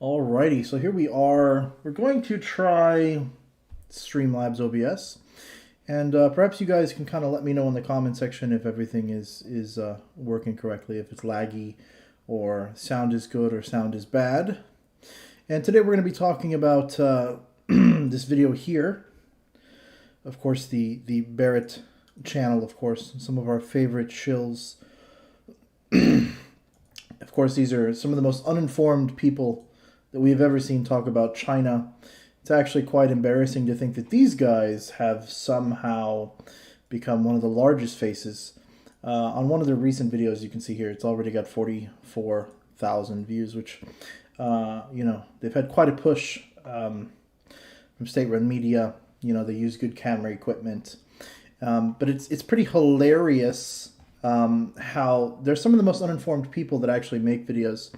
Alrighty, so here we are. We're going to try Streamlabs OBS, and perhaps you guys can kind of let me know in the comment section if everything is working correctly, if it's laggy, or sound is good or sound is bad. And today we're going to be talking about this video here. Of course, the Barrett channel. Of course, some of our favorite shills. Of course, these are some of the most uninformed people that we've ever seen talk about China. It's actually quite embarrassing to think that these guys have somehow become one of the largest faces. On one of their recent videos, you can see here, it's already got 44,000 views, which, they've had quite a push from state-run media. They use good camera equipment. But it's pretty hilarious how there's some of the most uninformed people that actually make videos.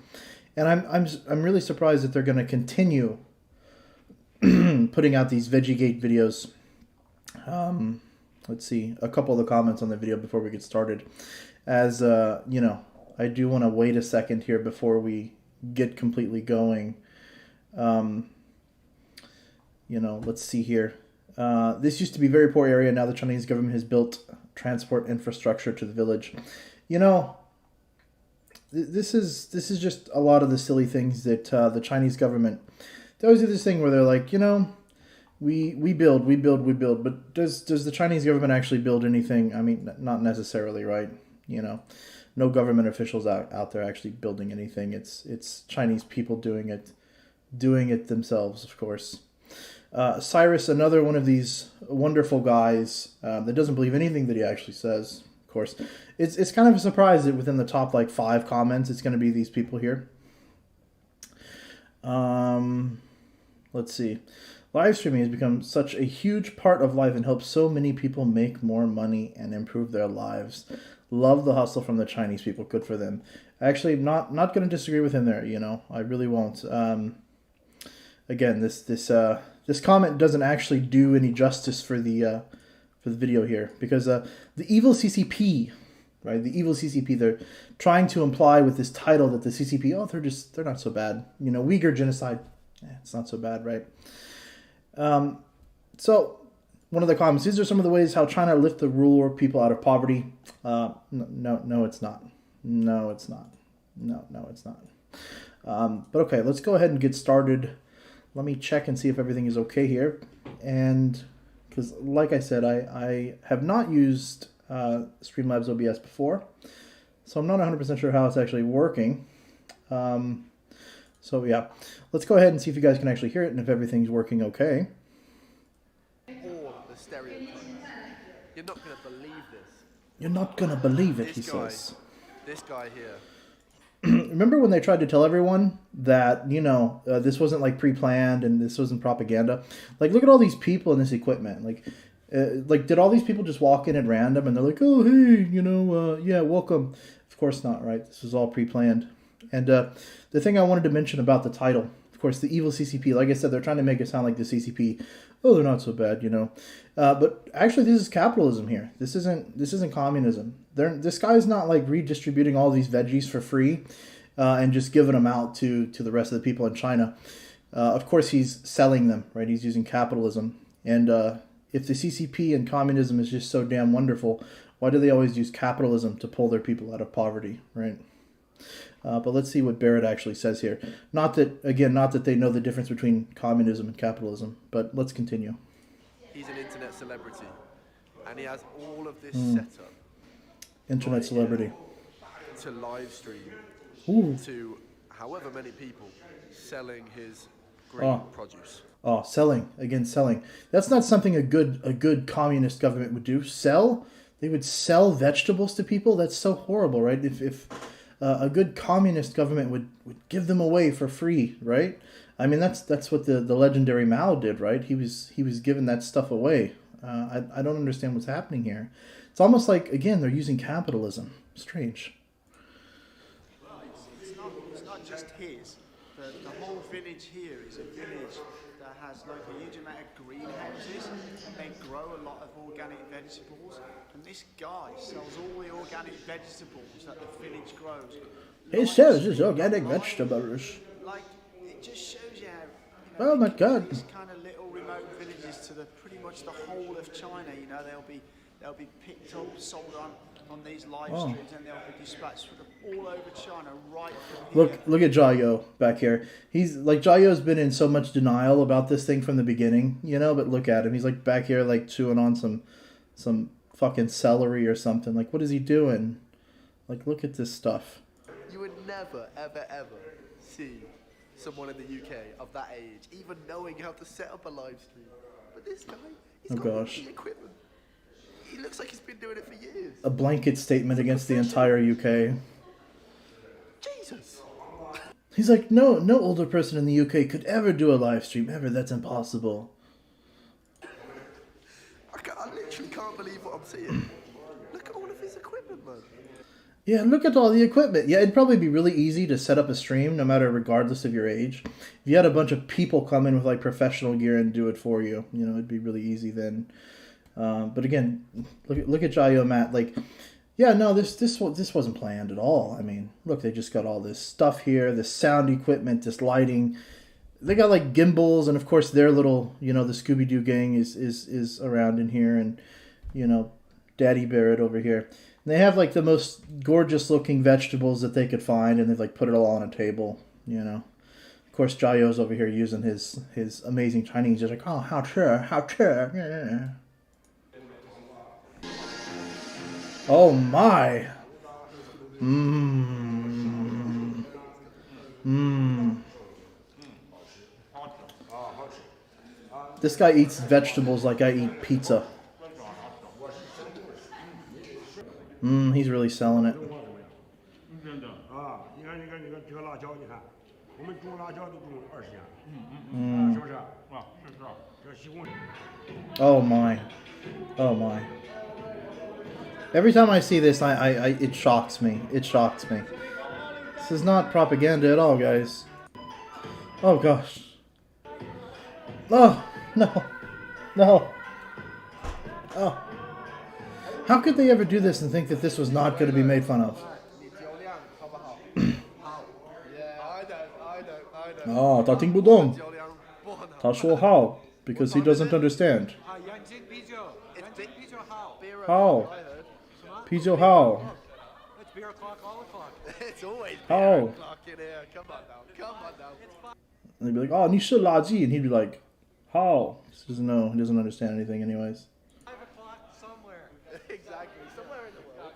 And I'm really surprised that they're going to continue putting out these VEGGIE videos. Let's see a couple of the comments on the video before we get started. As I do want to wait a second here before we get completely going. Let's see here. This used to be a very poor area. Now the Chinese government has built transport infrastructure to the village. This is just a lot of the silly things that the Chinese government, they always do this thing where they're like, we build, but does the Chinese government actually build anything? I mean, not necessarily, right? No government officials out there actually building anything. It's Chinese people doing it themselves, of course. Cyrus, another one of these wonderful guys that doesn't believe anything that he actually says. Of course, it's kind of a surprise that within the top 5 comments, it's going to be these people here. Let's see. Live streaming has become such a huge part of life and helps so many people make more money and improve their lives. Love the hustle from the Chinese people. Good for them. Actually, not going to disagree with him there. I really won't. Again, this comment doesn't actually do any justice for the video here, because the evil CCP, right? The evil CCP, they're trying to imply with this title that the CCP, they're not so bad. Uyghur genocide, it's not so bad, right? So one of the comments: these are some of the ways how China lift the ruler people out of poverty. No, it's not. No, it's not. No, it's not. But okay, let's go ahead and get started. Let me check and see if everything is okay here. And because, like I said, I have not used Streamlabs OBS before, so I'm not 100% sure how it's actually working. So yeah, let's go ahead and see if you guys can actually hear it and if everything's working okay. All the stereotypes. You're not going to believe this. You're not going to believe it, he says. This guy here. Remember when they tried to tell everyone that, this wasn't like pre-planned and this wasn't propaganda? Like, look at all these people and this equipment. Did all these people just walk in at random and they're like, oh, hey, yeah, welcome. Of course not, right? This was all pre-planned. And the thing I wanted to mention about the title, of course, the evil CCP, like I said, they're trying to make it sound like the CCP, oh, they're not so bad, but actually, this is capitalism here. This isn't communism. This guy's not like redistributing all these veggies for free and just giving them out to the rest of the people in China. Of course, he's selling them, right? He's using capitalism. And if the CCP and communism is just so damn wonderful, why do they always use capitalism to pull their people out of poverty, right? But let's see what Barrett actually says here. Not that they know the difference between communism and capitalism, but let's continue. He's an internet celebrity, and he has all of this set up. Internet celebrity. To live stream to however many people selling his green produce. Oh, selling. Again, selling. That's not something a good communist government would do. Sell? They would sell vegetables to people? That's so horrible, right? If a good communist government would give them away for free, right? I mean, that's what the legendary Mao did, right? He was giving that stuff away. I don't understand what's happening here. It's almost like, again, they're using capitalism. Strange. It's not just his. The whole village here is a village that has like a huge amount of greenhouses, and they grow a lot of organic vegetables. And this guy sells all the organic vegetables that the village grows. He sells his organic vegetables. Like, it just shows you how, Oh my God. these kind of little remote villages to the pretty much the whole of China. You know, they'll be picked up, sold on these live streams, and they'll be dispatched all over China right from here. Look at Jayo back here. He's like, Jayo's been in so much denial about this thing from the beginning, you know, but look at him. He's like back here like chewing on some fucking celery or something. Like, what is he doing? Like, look at this stuff. You would never, ever, ever see someone in the UK of that age even knowing how to set up a live stream. But this guy, he's got the equipment. He looks like he's been doing it for years. A blanket statement against the entire UK. Jesus. He's like, no older person in the UK could ever do a live stream ever. That's impossible. I literally can't believe what I'm seeing. Look at all of his equipment, man. Yeah, look at all the equipment. Yeah, it'd probably be really easy to set up a stream, no matter, regardless of your age. If you had a bunch of people come in with like professional gear and do it for you, you know, it'd be really easy then. But again, look at Jayo Matt. Like, yeah, no, this wasn't planned at all. I mean, look, they just got all this stuff here, this sound equipment, this lighting. They got like gimbals, and of course their little, you know, the Scooby-Doo gang is around in here, and you know, Daddy Barrett over here. And they have like the most gorgeous looking vegetables that they could find, and they've like put it all on a table, you know. Of course, Jayo's over here using his amazing Chinese. He's like, oh, how true. Yeah. Oh my. This guy eats vegetables like I eat pizza. He's really selling it. Oh my. Oh my. Every time I see this, it shocks me. It shocks me. This is not propaganda at all, guys. Oh gosh. Oh, no. No. Oh. How could they ever do this and think that this was not going to be made fun of? Oh, 他听不懂. 他说 how because he doesn't understand. How? 啤酒 how? It's beer o'clock, all o'clock. It's always How? beer o'clock in here. Come on now. And they'd be like, oh, 你是垃圾. And he'd be like, how? He doesn't know. He doesn't understand anything anyways. 5 o'clock somewhere. Exactly. Somewhere in the world.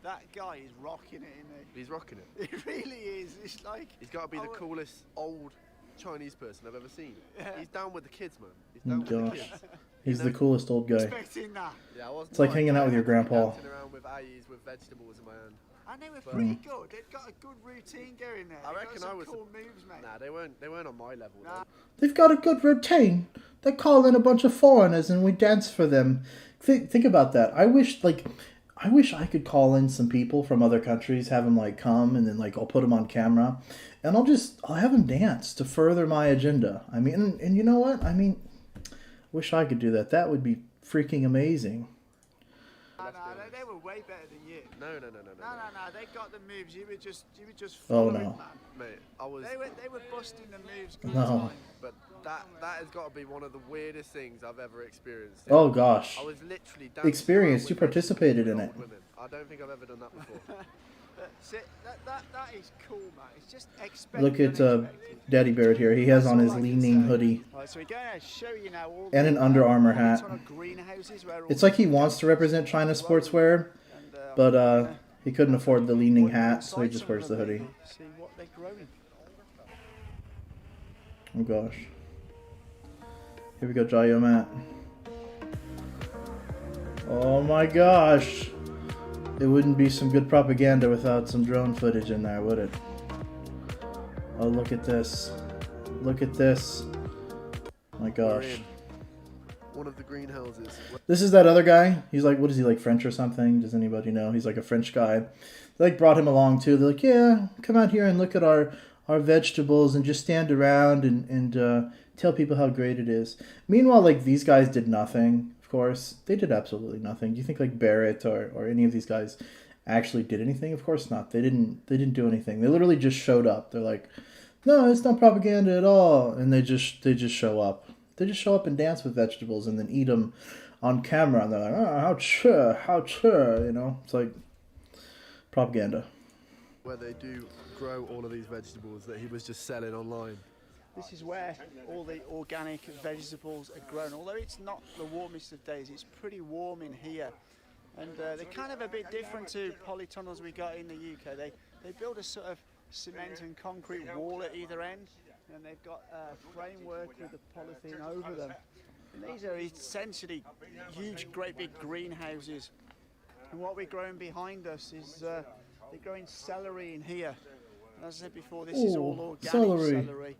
That guy is rocking it, isn't he? He's rocking it. He really is. It's like He's got to be the coolest old Chinese person I've ever seen. Yeah. He's down with the kids, man. He's down with the Gosh. kids. He's the coolest old guy. expecting that. Yeah, I wasn't It's like hanging out with your grandpa. dancing around with ayes with vegetables in my hand. And they were pretty good. They've got a good routine going there. I They've reckon got I some was. cool moves, mate. Nah, they weren't on my level. Nah. They've got a good routine. They call in a bunch of foreigners and we dance for them. Think about that. I wish I could call in some people from other countries, have them like come, and then like I'll put them on camera, and I'll have them dance to further my agenda. I mean, and you know what? I mean, wish I could do that. That would be freaking amazing. No, they were way better than you. No. No, they got the moves. You were just Oh, following, no. man. Mate, I was. They were busting the moves. No. But that has got to be one of the weirdest things I've ever experienced. Oh gosh. I was literally dancing Experienced. around You with participated in old it. women. I don't think I've ever done that before. See, that is cool, man. It's just expected. Look at unexpected. Daddy Barrett here. He has That's on all his I can leaning say. hoodie. Right, so we're going to show you now all And the, an Under Armour all the hat. sort of greenhouses where all It's the like he wants to represent China sportswear, and, but he couldn't afford the leaning hat, so he just wears the hoodie. See what they're growing. Oh gosh. Here we go, Jayo Matt. Oh my gosh. It wouldn't be some good propaganda without some drone footage in there, would it? Oh, look at this. Look at this. My We're gosh. in one of the greenhouses. This is that other guy. He's like, what is he, like French or something? Does anybody know? He's like a French guy. They like brought him along too. They're like, yeah, come out here and look at our vegetables and just stand around and tell people how great it is. Meanwhile, like these guys did nothing. Of course, they did absolutely nothing. Do you think like Barrett or any of these guys actually did anything? Of course not. They didn't do anything. They literally just showed up. They're like, no, it's not propaganda at all. And they just show up. They just show up and dance with vegetables and then eat them on camera. And they're like, oh, how sure, you know? It's like propaganda. Where they do grow all of these vegetables that he was just selling online. This is where all the organic vegetables are grown. Although it's not the warmest of days, it's pretty warm in here. And they're kind of a bit different to polytunnels we got in the UK. They build a sort of cement and concrete wall at either end, and they've got a framework with the polythene over them. And these are essentially huge, great big greenhouses. And what we're growing behind us is they're growing celery in here. And as I said before, this is all organic celery.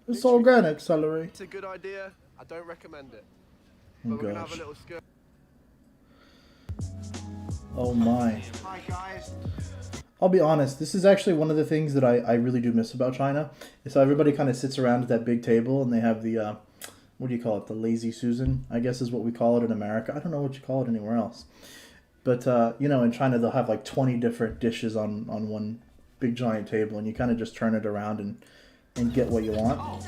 It's organic celery. It's a good idea. I don't recommend it. But we're gonna have a little skirt. Oh my. Hi guys. I'll be honest, this is actually one of the things that I really do miss about China. Is how everybody kind of sits around at that big table and they have the, what do you call it? The lazy Susan, I guess is what we call it in America. I don't know what you call it anywhere else. But, you know, in China they'll have like 20 different dishes on one big giant table and you kind of just turn it around and get what you want.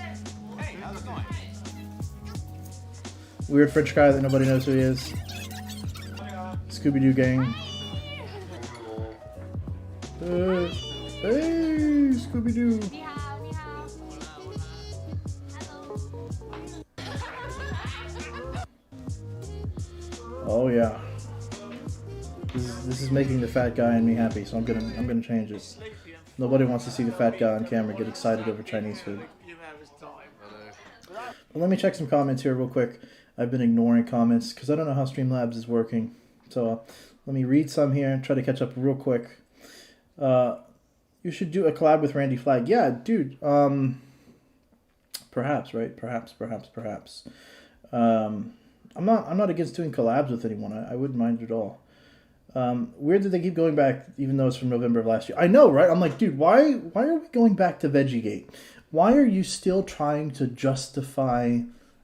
Hey, how's it going? Weird French guy that nobody knows who he is. Scooby-Doo gang. Hey, Scooby-Doo. Oh yeah. This is making the fat guy and me happy, so I'm gonna change it. Nobody wants to see the fat guy on camera get excited over Chinese food. Well, let me check some comments here real quick. I've been ignoring comments because I don't know how Streamlabs is working. So let me read some here and try to catch up real quick. You should do a collab with Randy Flagg. Yeah, dude. Perhaps, right? Perhaps. I'm not against doing collabs with anyone. I wouldn't mind at all. Weird that they keep going back, even though it's from November of last year. I know, right? I'm like, dude, why are we going back to VEGGIE? Why are you still trying to justify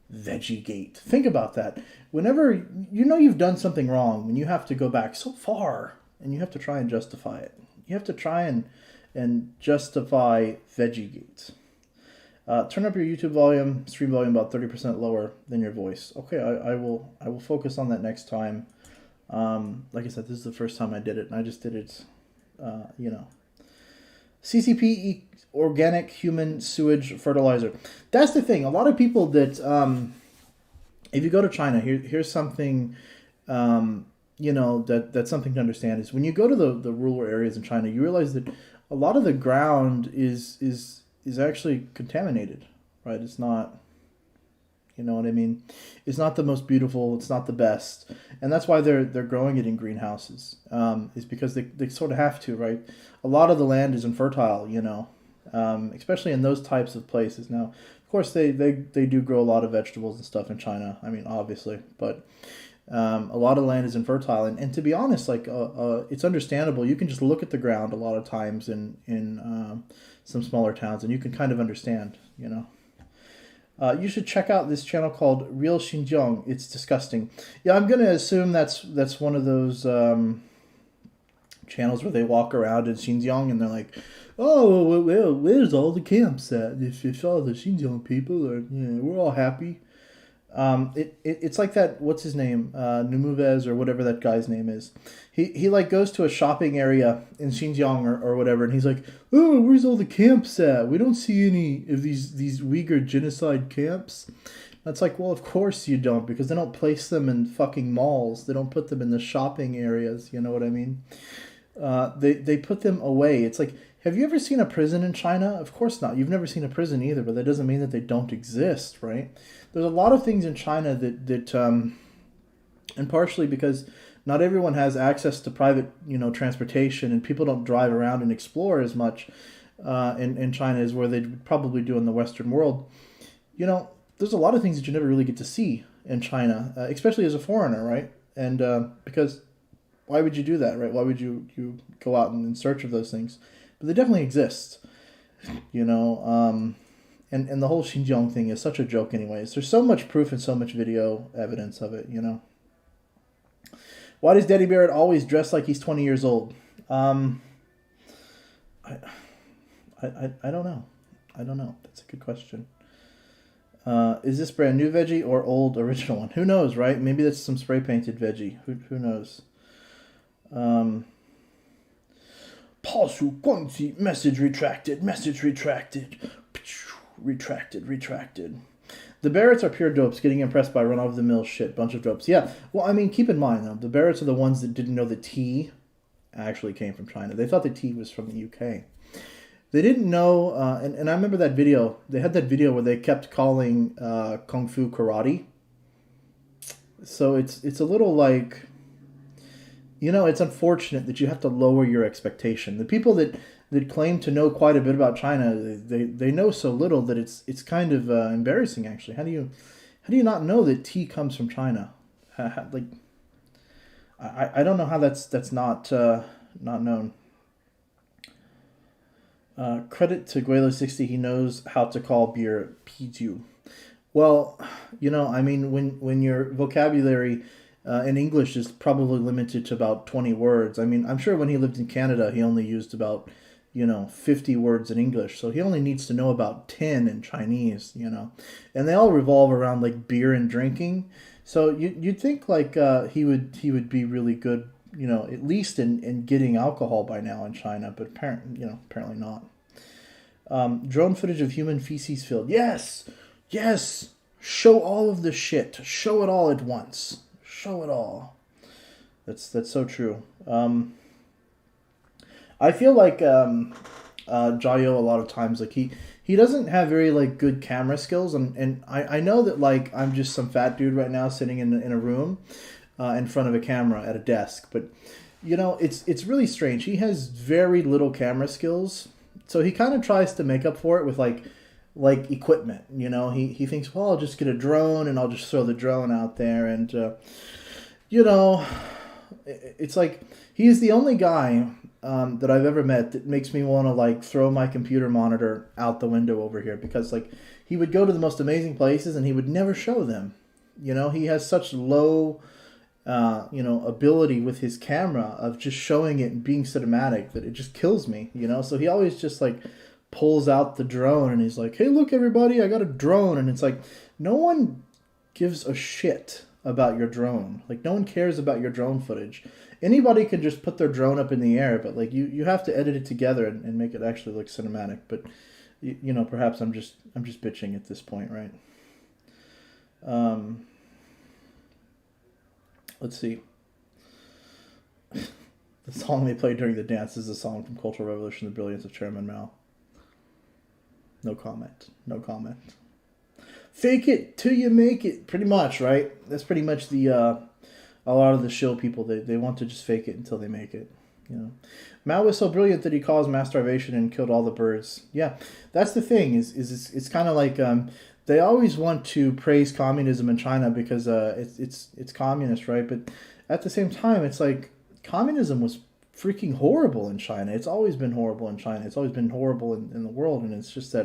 VEGGIE? Think about that. Whenever you know you've done something wrong, when you have to go back so far and you have to try and justify it. You have to try and justify VEGGIE. Turn up your YouTube volume, stream volume about 30% lower than your voice. Okay, I will focus on that next time. Like I said, this is the first time I did it, and I just did it, you know. CCP, organic human sewage fertilizer. That's the thing. A lot of people that, if you go to China, here's something, you know, that's something to understand is when you go to the rural areas in China, you realize that a lot of the ground is actually contaminated, right? It's not, you know what I mean? It's not the most beautiful. It's not the best. And that's why they're growing it in greenhouses, is because they sort of have to, right? A lot of the land is infertile, you know, especially in those types of places. Now, of course, they do grow a lot of vegetables and stuff in China. I mean, obviously, but a lot of land is infertile. And to be honest, like it's understandable. You can just look at the ground a lot of times in some smaller towns, and you can kind of understand, you know. You should check out this channel called Real Xinjiang. It's disgusting. Yeah, I'm going to assume that's one of those channels where they walk around in Xinjiang and they're like, oh, well, where's all the camps at? If all the Xinjiang people are, you know, we're all happy. It's like that, what's his name? Numuvez or whatever that guy's name is. He like goes to a shopping area in Xinjiang or whatever, and he's like, oh, where's all the camps at? We don't see any of these Uyghur genocide camps. That's like, well, of course you don't, because they don't place them in fucking malls. They don't put them in the shopping areas, you know what I mean? They put them away. It's like, have you ever seen a prison in China? Of course not. You've never seen a prison either, but that doesn't mean that they don't exist, right? There's a lot of things in China that and partially because not everyone has access to private, you know, transportation, and people don't drive around and explore as much in China as where they probably do in the Western world. You know, there's a lot of things that you never really get to see in China, especially as a foreigner, right? And because why would you do that, right? Why would you go out in search of those things? But they definitely exist, you know. And the whole Xinjiang thing is such a joke anyways. There's so much proof and so much video evidence of it, you know. Why does Daddy Barrett always dress like he's 20 years old? I I don't know. I don't know. That's a good question. Is this brand new veggie or old original one? Who knows, right? Maybe that's some spray painted veggie. Who knows? Pasu Guangxi, message retracted, message retracted. Retracted. The Barretts are pure dopes, getting impressed by run-of-the-mill shit. Bunch of dopes. Yeah, well, I mean, keep in mind, though, the Barretts are the ones that didn't know the tea actually came from China. They thought the tea was from the UK. They didn't know, and I remember that video. They had that video where they kept calling Kung Fu karate. So it's a little like, it's unfortunate that you have to lower your expectation. The people that claim to know quite a bit about China, they know so little that it's kind of embarrassing, actually. How do you not know that tea comes from China? Like, I don't know how that's not known. Credit to Guelo60, he knows how to call beer Piju. Well, I mean, when your vocabulary in English is probably limited to about 20 words. I mean, I'm sure when he lived in Canada, he only used about, 50 words in English. So he only needs to know about 10 in Chinese, And they all revolve around, like, beer and drinking. So you'd think, like, he would be really good, at least in getting alcohol by now in China, but apparently not. Drone footage of human feces filled. Yes! Show all of the shit. Show it all at once. Show it all. That's so true. I feel like Jayo a lot of times, like he doesn't have very like good camera skills, and I know that like I'm just some fat dude right now sitting in a room in front of a camera at a desk, but it's really strange. He has very little camera skills, so he kind of tries to make up for it with like equipment. He thinks, well, I'll just get a drone and I'll just throw the drone out there, and it's like he's the only guy that I've ever met that makes me want to like throw my computer monitor out the window over here, because like he would go to the most amazing places and he would never show them. He has such low ability with his camera of just showing it and being cinematic that it just kills me. So he always just like pulls out the drone and he's like, hey, look everybody, I got a drone. And it's like, no one gives a shit about your drone. Like, no one cares about your drone footage. Anybody can just put their drone up in the air, but like you have to edit it together and make it actually look cinematic. But perhaps I'm just bitching at this point, right? Let's see. The song they played during the dance is a song from Cultural Revolution, The Brilliance of Chairman Mao. No comment. Fake it till you make it, pretty much, right? That's pretty much a lot of the shill people. They want to just fake it until they make it. Mao was so brilliant that he caused mass starvation and killed all the birds. Yeah, that's the thing. Is it's kind of like they always want to praise communism in China because it's communist, right? But at the same time, it's like communism was freaking horrible in China. It's always been horrible in China. It's always been horrible in the world, and it's just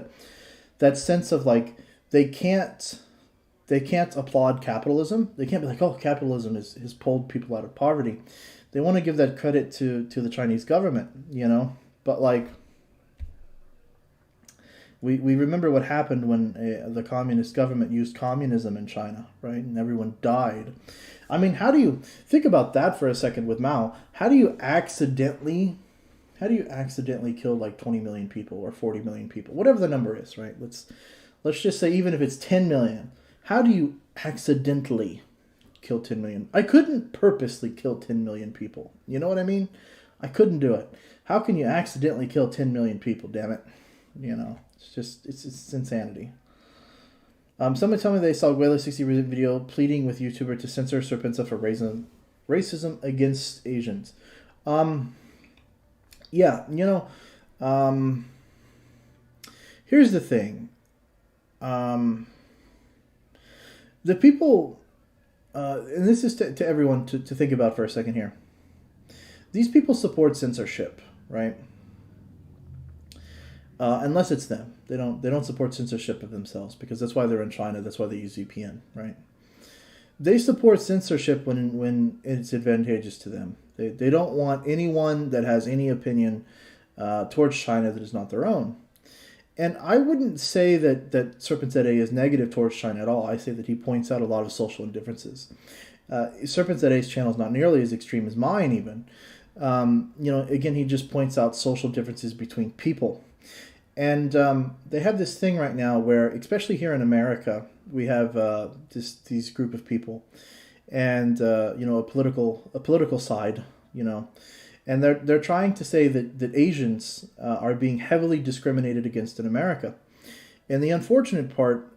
that sense of like they can't applaud capitalism. They can't be like, oh, capitalism has pulled people out of poverty. They want to give that credit to the Chinese government, But like we remember what happened when the communist government used communism in China, right? And everyone died. I mean, how do you think about that for a second with Mao? How do you accidentally kill like 20 million people or 40 million people, whatever the number is, right? Let's just say even if it's 10 million, how do you accidentally kill 10 million? I couldn't purposely kill 10 million people. You know what I mean? I couldn't do it. How can you accidentally kill 10 million people, damn it? It's insanity. Someone tell me they saw Guelo60 video pleading with YouTuber to censor Serpensa for racism against Asians. Yeah, here's the thing. The people, and this is to everyone to think about for a second here. These people support censorship, right? Unless it's them. They don't support censorship of themselves, because that's why they're in China. That's why they use VPN, right? They support censorship when it's advantageous to them. They don't want anyone that has any opinion towards China that is not their own. And I wouldn't say that Serpent ZA is negative towards China at all. I say that he points out a lot of social indifferences. Serpent ZA's channel is not nearly as extreme as mine, even. Again, he just points out social differences between people. And they have this thing right now where, especially here in America, we have these group of people, and a political side, and they're trying to say that Asians are being heavily discriminated against in America. And the unfortunate part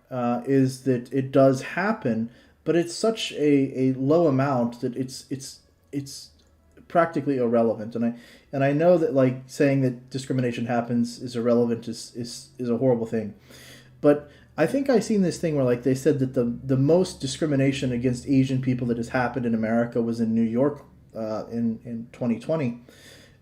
is that it does happen, but it's such a low amount that it's practically irrelevant. And I know that, like, saying that discrimination happens is irrelevant is a horrible thing. But I think I've seen this thing where, like, they said that the most discrimination against Asian people that has happened in America was in New York in 2020.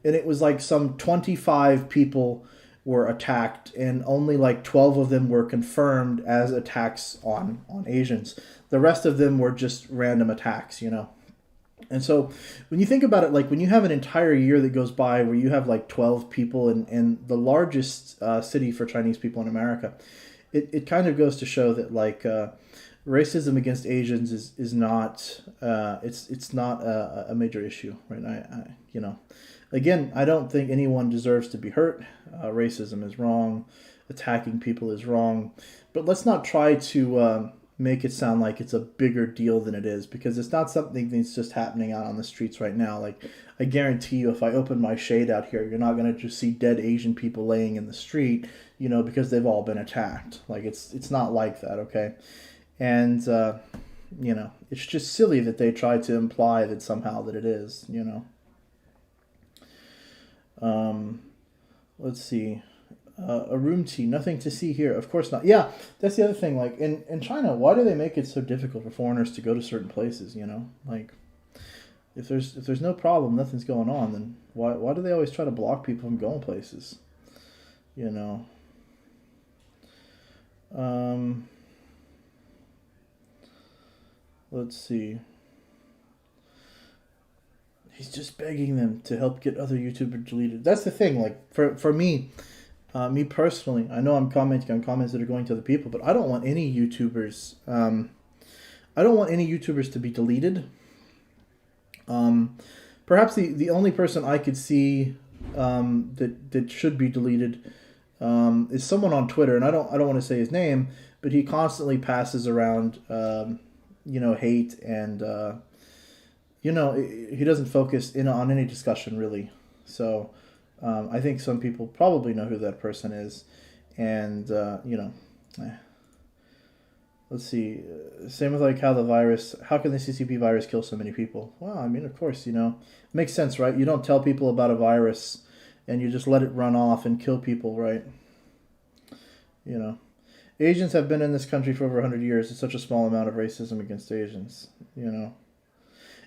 And it was like some 25 people were attacked, and only like 12 of them were confirmed as attacks on Asians. The rest of them were just random attacks, And so when you think about it, like when you have an entire year that goes by where you have like 12 people in the largest city for Chinese people in America, it kind of goes to show that, like, racism against Asians is not it's not a major issue, right? Again, I don't think anyone deserves to be hurt. Racism is wrong. Attacking people is wrong. But let's not try to make it sound like it's a bigger deal than it is, because it's not something that's just happening out on the streets right now. Like, I guarantee you, if I open my shade out here, you're not going to just see dead Asian people laying in the street, because they've all been attacked. Like, it's not like that, okay? And, it's just silly that they try to imply that somehow that it is, Let's see. A room tea, nothing to see here. Of course not. Yeah, that's the other thing. Like, in China, why do they make it so difficult for foreigners to go to certain places, Like, if there's no problem, nothing's going on, then why do they always try to block people from going places? Let's see. He's just begging them to help get other YouTubers deleted. That's the thing. Like, for me, me personally, I know I'm commenting on comments that are going to other people, but I don't want any YouTubers. I don't want any YouTubers to be deleted. Perhaps the only person I could see that should be deleted is someone on Twitter, and I don't want to say his name, but he constantly passes around hate, and he doesn't focus in on any discussion really. So I think some people probably know who that person is, and let's see. Same with like how can the CCP virus kill so many people? Well, I mean, of course, it makes sense, right? You don't tell people about a virus and you just let it run off and kill people, right? Asians have been in this country for over 100 years. It's such a small amount of racism against Asians,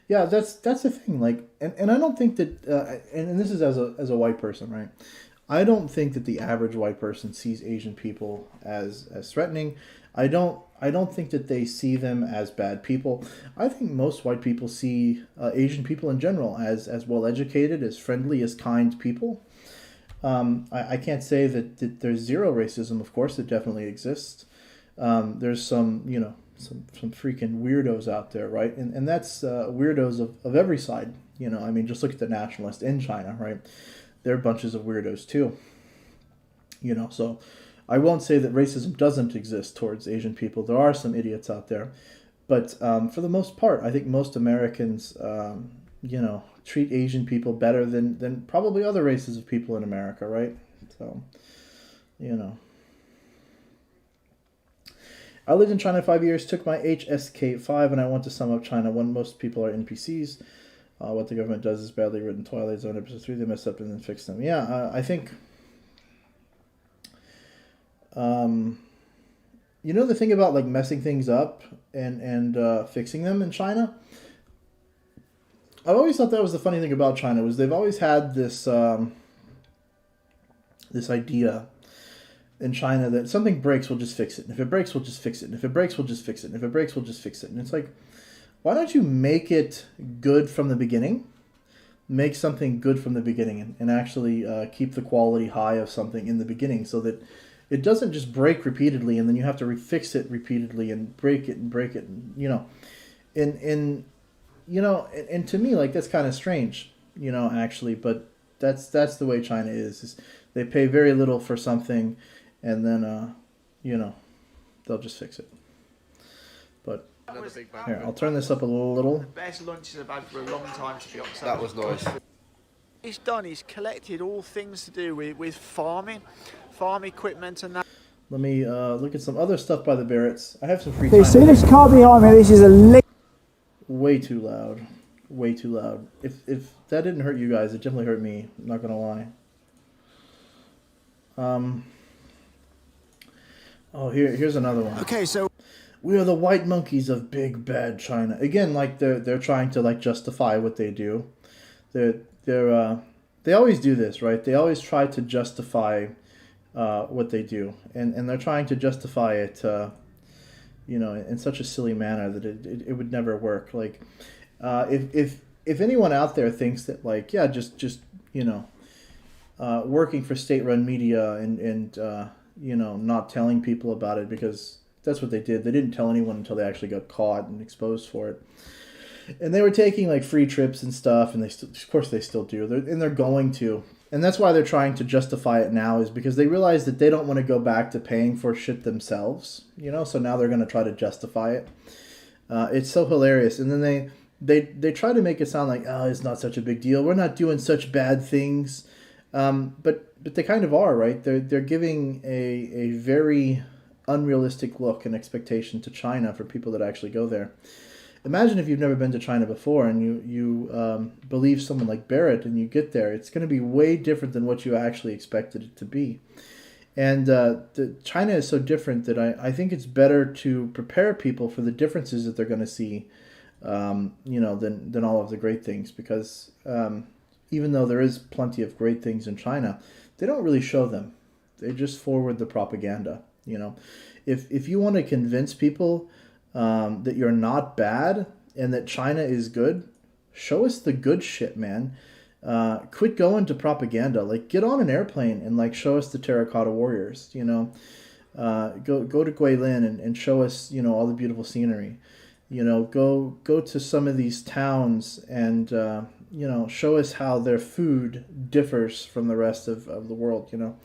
Yeah, that's the thing. Like, and I don't think that, and this is as a white person, right? I don't think that the average white person sees Asian people as threatening. I don't think that they see them as bad people. I think most white people see Asian people in general as well educated, as friendly, as kind people. I can't say that there's zero racism. Of course, it definitely exists. There's some freaking weirdos out there, right? And that's weirdos of every side. I mean, just look at the nationalists in China, right? They're bunches of weirdos too. So I won't say that racism doesn't exist towards Asian people. There are some idiots out there. But for the most part, I think most Americans, treat Asian people better than probably other races of people in America, right? So, I lived in China 5 years, took my HSK5, and I want to sum up China. When most people are NPCs, what the government does is badly written. Twilight Zone episode 3, they mess up and then fix them. Yeah, I think... the thing about like messing things up and fixing them in China? I've always thought that was the funny thing about China, was they've always had this this idea in China that something breaks, we'll just fix it. And if it breaks, we'll just fix it. And if it breaks, we'll just fix it. And if it breaks, we'll just fix it. And it's like, why don't you make it good from the beginning? make something good from the beginning and actually keep the quality high of something in the beginning so that it doesn't just break repeatedly and then you have to fix it repeatedly and break it, and, you know. And to me, like, that's kind of strange, you know, actually, but that's the way China is they pay very little for something and then, you know, they'll just fix it. But here, I'll turn this up a little. The best lunches I've had for a long time, to be honest. That was nice. He's done, he's collected all things to do with farm equipment and that. Let me look at some other stuff by the Barretts. I have some free time. You see this car behind me? This is a Way too loud. Way too loud. If that didn't hurt you guys, it definitely hurt me. I'm not gonna lie. Oh, here's another one. Okay, so We are the white monkeys of big bad China. Again, like they're trying to like justify what they do. They always do this, right? They always try to justify what they do, and they're trying to justify it, you know, in such a silly manner that it would never work. Like, if anyone out there thinks that, like, yeah, just you know, working for state-run media and you know, not telling people about it, because that's what they did. They didn't tell anyone until they actually got caught and exposed for it. And they were taking like free trips and stuff, and of course they still do. They're going to. And that's why they're trying to justify it now, is because they realize that they don't want to go back to paying for shit themselves, you know, so now they're going to try to justify it. It's so hilarious. And then they try to make it sound like, oh, it's not such a big deal. We're not doing such bad things. But they kind of are, right? They're giving a very unrealistic look and expectation to China for people that actually go there. Imagine if you've never been to China before and you believe someone like Barrett and you get there. It's going to be way different than what you actually expected it to be. And China is so different that I think it's better to prepare people for the differences that they're going to see, you know, than all of the great things. Because even though there is plenty of great things in China, they don't really show them. They just forward the propaganda, you know. If you want to convince people that you're not bad and that China is good, show us the good shit, man. Quit going to propaganda. Like, get on an airplane and like show us the terracotta warriors, you know. Go to Guilin and show us, you know, all the beautiful scenery. You know, go to some of these towns and you know, show us how their food differs from the rest of the world, you know.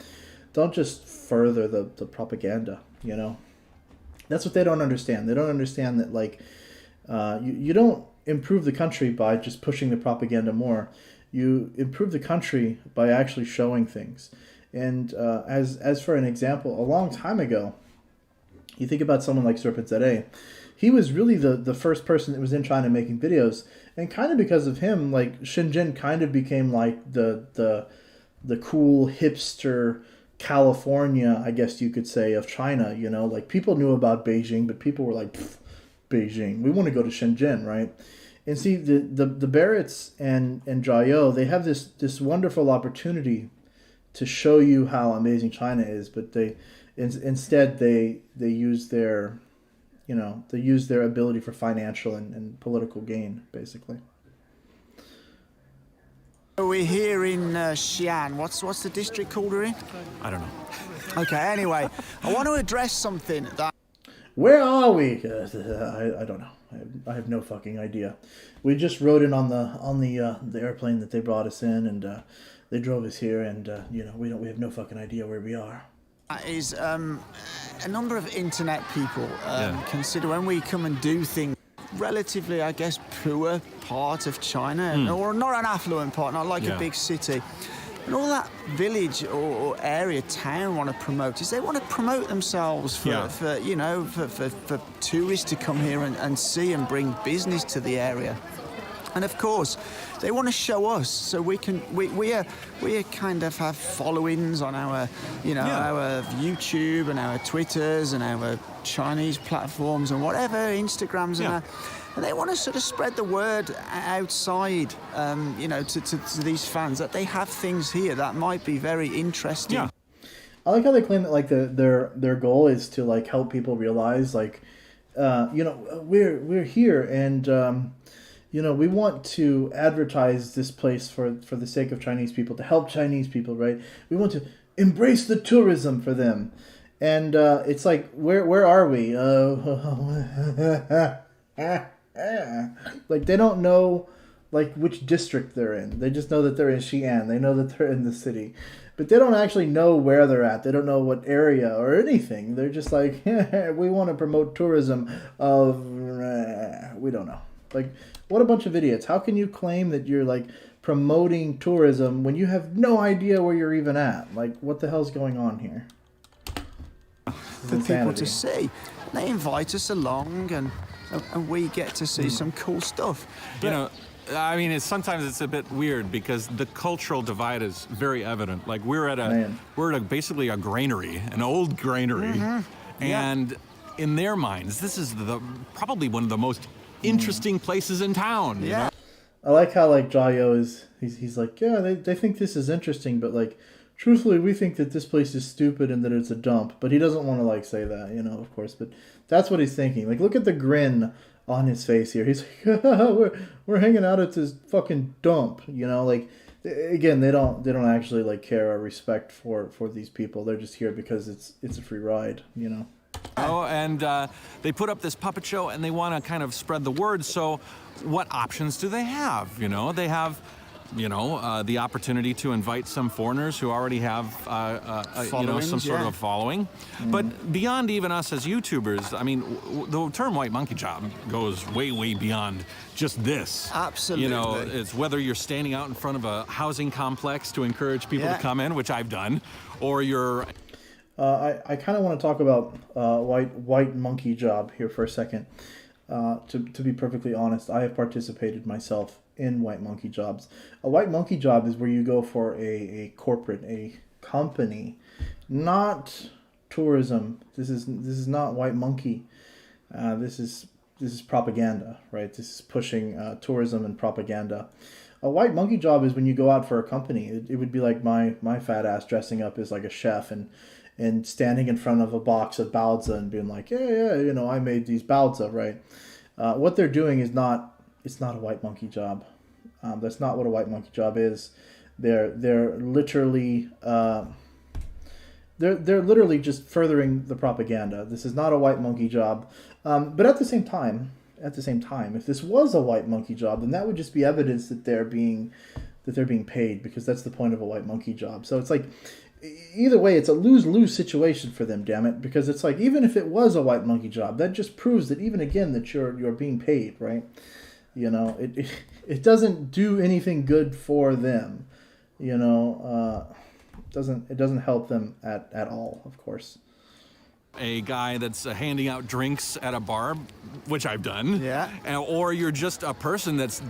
Don't just further the propaganda, you know. That's what they don't understand. They don't understand that, like, you don't improve the country by just pushing the propaganda more. You improve the country by actually showing things. And as for an example, a long time ago, you think about someone like Serpent ZA, he was really the first person that was in China making videos. And kind of because of him, like, Shenzhen kind of became like the cool hipster California, I guess you could say, of China, you know. Like, people knew about Beijing, but people were like, Beijing, we want to go to Shenzhen, right? And see, the Barretts and Jiao, they have this wonderful opportunity to show you how amazing China is, but instead they use their, you know, they use their ability for financial and political gain, basically. We're here in Xi'an. What's the district called we're in? I don't know. Okay, anyway, I want to address something that... Where are we? I don't know. I have no fucking idea. We just rode in on the airplane that they brought us in, and they drove us here, and you know, we have no fucking idea where we are. Is a number of internet people consider when we come and do things, relatively, I guess, poor part of China, or not an affluent part, not like a big city. And all that village or area, town want to promote is they want to promote themselves for you know, for tourists to come here and see and bring business to the area. And of course, they want to show us so we kind of have followings on our, you know, our YouTube and our Twitters and our Chinese platforms and whatever, Instagrams and that. And they want to sort of spread the word outside, you know, to these fans that they have things here that might be very interesting. Yeah. I like how they claim that, like, their goal is to, like, help people realize, like, you know, we're here, and we want to advertise this place for the sake of Chinese people, to help Chinese people, right? We want to embrace the tourism for them. And it's like, where are we? Like, they don't know, like, which district they're in. They just know that they're in Xi'an. They know that they're in the city. But they don't actually know where they're at. They don't know what area or anything. They're just like, we want to promote tourism of... we don't know. Like, what a bunch of idiots. How can you claim that you're, like, promoting tourism when you have no idea where you're even at? Like, what the hell's going on here? For people to see. They invite us along and we get to see some cool stuff. But, I mean, sometimes it's a bit weird because the cultural divide is very evident. Like we're at basically a granary, an old granary, and in their minds, this is probably one of the most interesting places in town. Yeah. I like how like Jayo he's like, yeah, they think this is interesting, but like truthfully, we think that this place is stupid and that it's a dump. But he doesn't want to like say that, of course. But that's what he's thinking. Like, look at the grin on his face here. He's like, we're hanging out at this fucking dump, Like, again, they don't actually like care or respect for these people. They're just here because it's a free ride, Oh, and they put up this puppet show and they want to kind of spread the word. So, what options do they have? They have. The opportunity to invite some foreigners who already have, some sort of following. But beyond even us as YouTubers, I mean, the term white monkey job goes way, way beyond just this. Absolutely. It's whether you're standing out in front of a housing complex to encourage people to come in, which I've done, or you're... I kind of want to talk about white monkey job here for a second. To be perfectly honest, I have participated myself in white monkey jobs. A white monkey job is where you go for a corporate, a company, not tourism. This is not white monkey. This is propaganda, right? This is pushing tourism and propaganda. A white monkey job is when you go out for a company. It would be like my fat ass dressing up as like a chef and standing in front of a box of baozi and being like, yeah, I made these baozi, right? What they're doing is it's not a white monkey job. That's not what a white monkey job is. They're literally they're literally just furthering the propaganda. This is not a white monkey job. But at the same time, if this was a white monkey job, then that would just be evidence that they're being paid, because that's the point of a white monkey job. So it's like, either way, it's a lose-lose situation for them, damn it, because it's like, even if it was a white monkey job, that just proves that even again that you're being paid, right? It doesn't do anything good for them, it doesn't help them at all, of course. A guy that's handing out drinks at a bar, which I've done. Yeah. Or you're just a person that's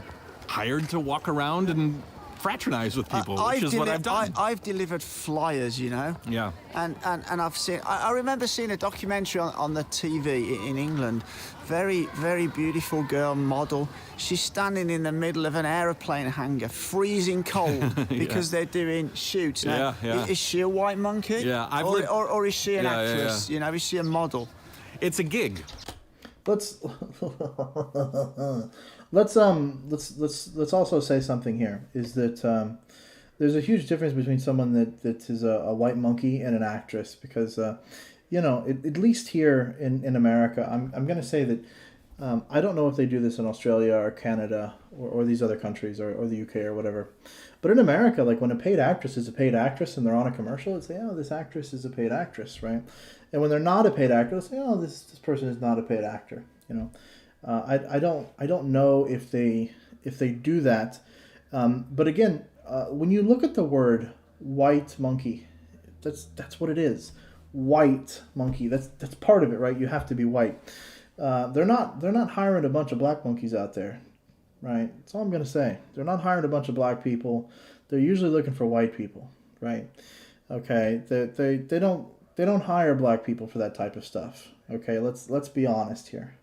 hired to walk around and fraternize with people, which is what I've done. I've delivered flyers, Yeah. And I've seen. I remember seeing a documentary on the TV in England. Very, very beautiful girl model. She's standing in the middle of an aeroplane hangar, freezing cold because they're doing shoots. Now, is she a white monkey? Yeah, or is she an actress? Yeah. Is she a model? It's a gig. Let's also say something here, is that there's a huge difference between someone that is a white monkey and an actress, because at least here in America, I'm going to say that I don't know if they do this in Australia or Canada or these other countries or the UK or whatever, but in America, like, when a paid actress is a paid actress and they're on a commercial, it's like, oh, this actress is a paid actress, right? And when they're not a paid actor, it's like, oh, this person is not a paid actor. I don't know if they do that, but again, when you look at the word white monkey, that's what it is. White monkey. That's part of it, right? You have to be white. They're not hiring a bunch of black monkeys out there, right? That's all I'm gonna say. They're not hiring a bunch of black people. They're usually looking for white people, right? Okay. They don't hire black people for that type of stuff. Okay. Let's be honest here.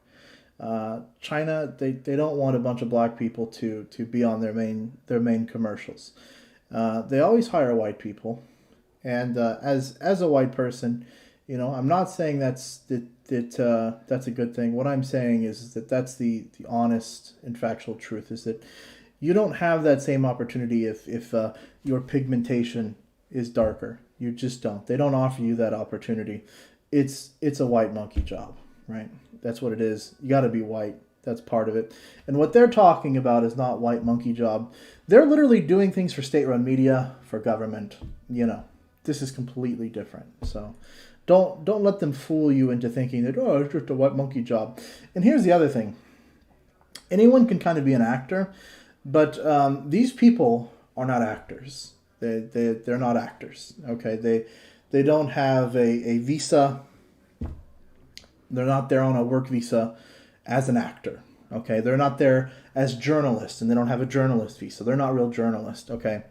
China, they don't want a bunch of black people to be on their main commercials. They always hire white people, and as a white person, I'm not saying that's that's a good thing. What I'm saying is that that's the honest and factual truth, is that you don't have that same opportunity if your pigmentation is darker. You just don't. They don't offer you that opportunity. It's a white monkey job, right? That's what it is. You got to be white. That's part of it. And what they're talking about is not white monkey job. They're literally doing things for state-run media, for government. This is completely different. So don't let them fool you into thinking that, oh, it's just a white monkey job. And here's the other thing. Anyone can kind of be an actor, but these people are not actors. They're not actors. Okay, they don't have a visa. They're not there on a work visa as an actor. Okay, they're not there as journalists, and they don't have a journalist visa. They're not real journalists. Okay,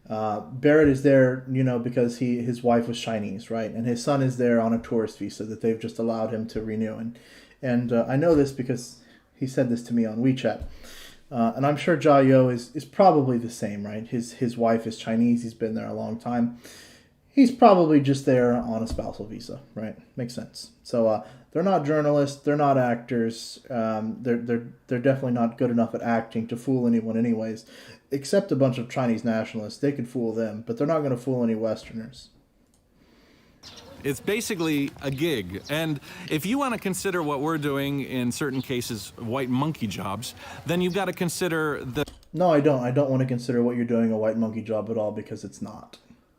Barrett is there, because his wife was Chinese, right, and his son is there on a tourist visa that they've just allowed him to renew. And I know this because he said this to me on WeChat. And I'm sure Jia Yo is probably the same, right? His wife is Chinese. He's been there a long time. He's probably just there on a spousal visa, right? Makes sense. So they're not journalists. They're not actors. They're definitely not good enough at acting to fool anyone anyways, except a bunch of Chinese nationalists. They could fool them, but they're not going to fool any Westerners. It's basically a gig. And if you want to consider what we're doing in certain cases white monkey jobs, then you've got to consider No, I don't. I don't want to consider what you're doing a white monkey job at all, because it's not.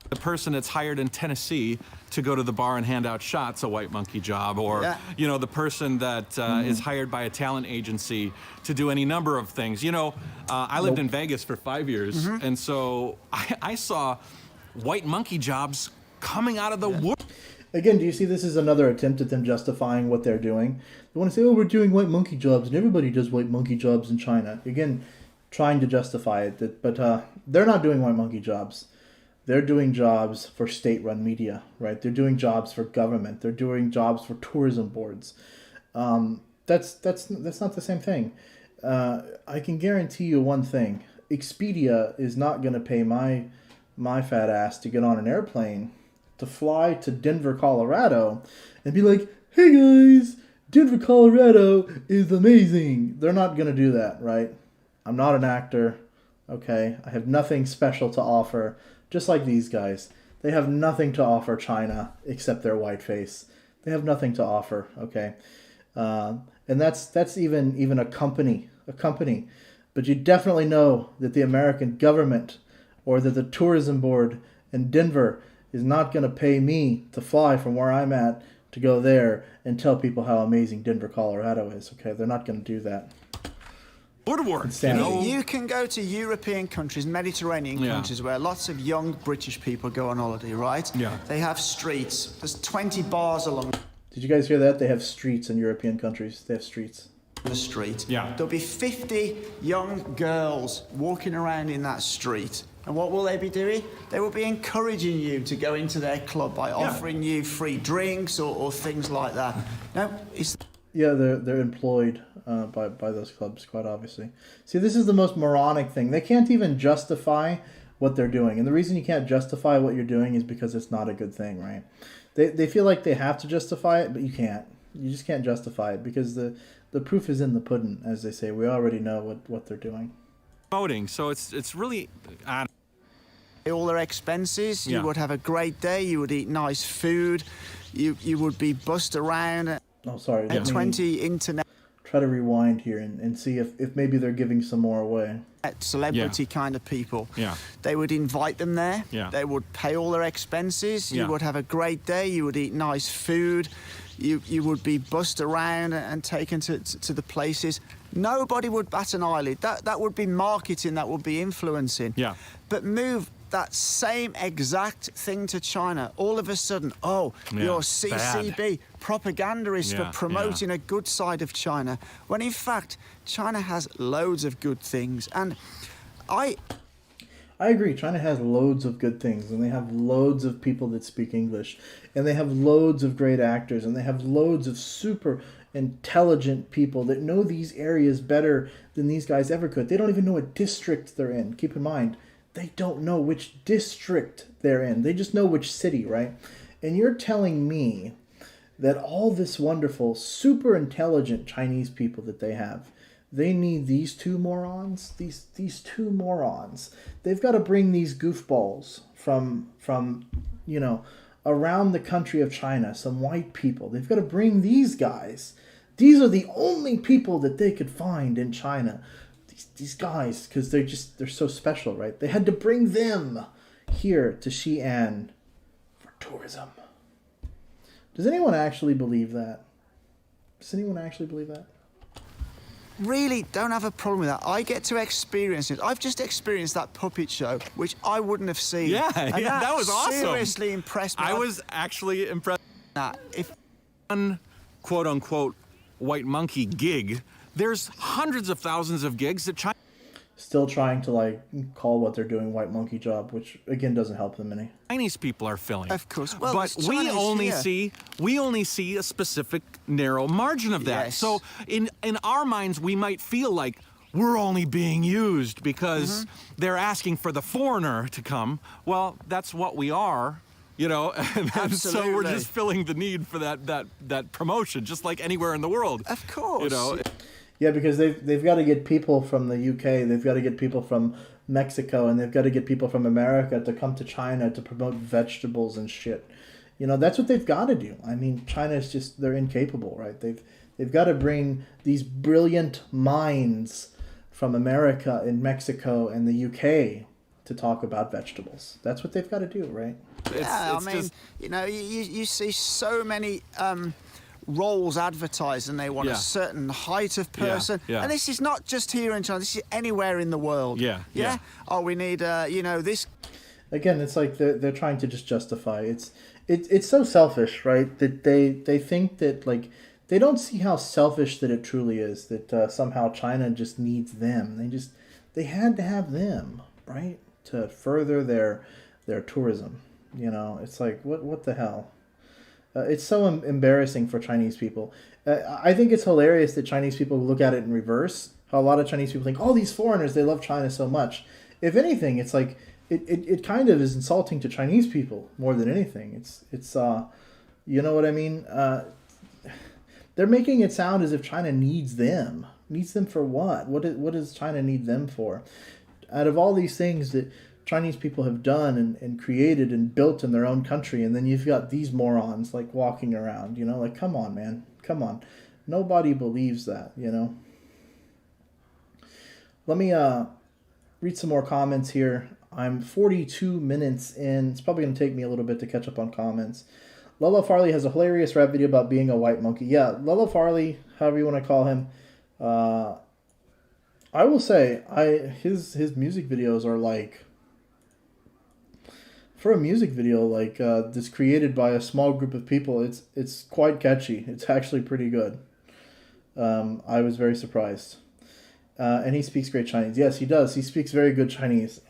The person that's hired in Tennessee to go to the bar and hand out shots a white monkey job, or the person that is hired by a talent agency to do any number of things. I lived in Vegas for 5 years, and so I saw white monkey jobs coming out of the wood. Again, do you see this is another attempt at them justifying what they're doing? They want to say, oh, we're doing white monkey jobs, and everybody does white monkey jobs in China. Again, trying to justify it. But they're not doing white monkey jobs. They're doing jobs for state-run media, right? They're doing jobs for government. They're doing jobs for tourism boards. That's not the same thing. I can guarantee you one thing. Expedia is not going to pay my fat ass to get on an airplane to fly to Denver, Colorado, and be like, hey guys, Denver, Colorado is amazing. They're not going to do that, right? I'm not an actor, okay? I have nothing special to offer, just like these guys. They have nothing to offer China except their white face. They have nothing to offer, okay? And that's even a company. But you definitely know that the American government or that the tourism board in Denver is not going to pay me to fly from where I'm at to go there and tell people how amazing Denver, Colorado is. Okay, they're not going to do that. Woodward. You can go to European countries, Mediterranean countries, where lots of young British people go on holiday, right? Yeah. They have streets. There's 20 bars along Did you guys hear that? They have streets in European countries. They have streets. the street. Yeah. There'll be 50 young girls walking around in that street. And what will they be doing? They will be encouraging you to go into their club by offering you free drinks or things like that. Now, Yeah, they're employed by those clubs, quite obviously. See, this is the most moronic thing. They can't even justify what they're doing. And the reason you can't justify what you're doing is because it's not a good thing, right? They feel like they have to justify it, but you can't. You just can't justify it because the proof is in the pudding, as they say. We already know what they're doing. Voting, so it's really all their expenses. You would have a great day. You would eat nice food. You would be bussed around. Oh, sorry. At 20 internet. Try to rewind here and see if maybe they're giving some more away. Celebrity kind of people. Yeah. They would invite them there. Yeah. They would pay all their expenses. You would have a great day. You would eat nice food. You would be bussed around and taken to the places. Nobody would bat an eyelid. That would be marketing. That would be influencing. Yeah. But move that same exact thing to China. All of a sudden, you're CCP propagandist for promoting a good side of China, when in fact China has loads of good things. And I agree. China has loads of good things, and they have loads of people that speak English, and they have loads of great actors, and they have loads of super intelligent people that know these areas better than these guys ever could. They don't even know what district they're in. Keep in mind, they don't know which district they're in. They just know which city, right? And you're telling me that all this wonderful, super intelligent Chinese people that they have, they need these two morons. These two morons. They've got to bring these goofballs from around the country of China, some white people. They've got to bring these guys. These are the only people that they could find in China. These guys, because they're so special, right? They had to bring them here to Xi'an for tourism. Does anyone actually believe that? Does anyone actually believe that? Really don't have a problem with that. I get to experience it. I've just experienced that puppet show, which I wouldn't have seen. Yeah, and that was awesome. Seriously impressed me. I was actually impressed. If One quote-unquote white monkey gig, there's hundreds of thousands of gigs that China Still trying to call what they're doing white monkey job, which again doesn't help them any. Chinese people are filling. Of course. Well, but we only see a specific narrow margin of that. Yes. So in our minds, we might feel like we're only being used because they're asking for the foreigner to come. Well, that's what we are. And so we're just filling the need for that promotion, just like anywhere in the world. Of course. Yeah, because they've got to get people from the UK, they've got to get people from Mexico, and they've got to get people from America to come to China to promote vegetables and shit. That's what they've got to do. I mean, China is just, they're incapable, right? They've got to bring these brilliant minds from America and Mexico and the UK to talk about vegetables. That's what they've got to do, right? You see so many roles advertised, and they want a certain height of person. Yeah. And this is not just here in China. This is anywhere in the world. Yeah. Oh, we need this. Again, it's like they're trying to just justify. It's so selfish, right? That they think that they don't see how selfish that it truly is. That somehow China just needs them. They had to have them, right, to further their tourism. It's like what the hell. It's so embarrassing for Chinese people. I think it's hilarious that Chinese people look at it in reverse. How a lot of Chinese people think, oh, these foreigners, they love China so much. If anything, it's like it kind of is insulting to Chinese people more than anything. It's you know what I mean? They're making it sound as if China needs them. Needs them for what? What does China need them for? Out of all these things that Chinese people have done and created and built in their own country, and then you've got these morons walking around, come on, man, come on. Nobody believes that, Let me read some more comments here. I'm 42 minutes in. It's probably going to take me a little bit to catch up on comments. Lolo Farley has a hilarious rap video about being a white monkey. Yeah, Lolo Farley, however you want to call him. I will say, his music videos are for a music video this created by a small group of people, it's quite catchy. It's actually pretty good. I was very surprised. And he speaks great Chinese. Yes, he does. He speaks very good Chinese.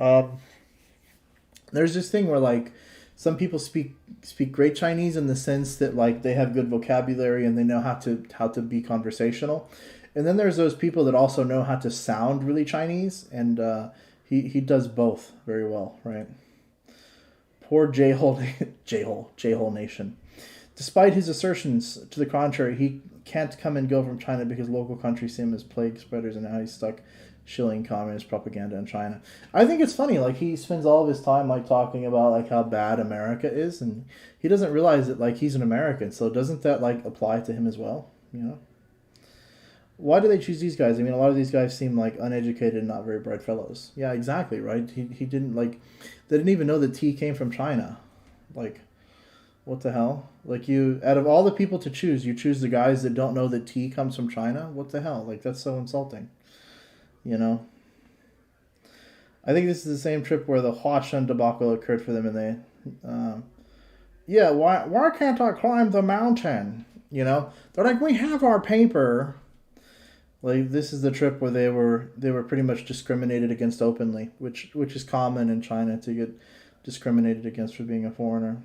There's this thing where some people speak great Chinese in the sense that they have good vocabulary and they know how to be conversational. And then there's those people that also know how to sound really Chinese, and he does both very well, right? Poor J-Hole Nation. Despite his assertions to the contrary, he can't come and go from China because local countries see him as plague spreaders, and now he's stuck shilling communist propaganda in China. I think it's funny, he spends all of his time talking about how bad America is, and he doesn't realize that he's an American, so doesn't that apply to him as well, Why do they choose these guys? I mean, a lot of these guys seem uneducated and not very bright fellows. Yeah, exactly, right? He didn't they didn't even know that tea came from China. What the hell? Out of all the people to choose, you choose the guys that don't know that tea comes from China? What the hell? That's so insulting. I think this is the same trip where the Huashan debacle occurred for them, and they, why can't I climb the mountain? They're like, we have our paper. This is the trip where they were pretty much discriminated against openly, which is common in China to get discriminated against for being a foreigner.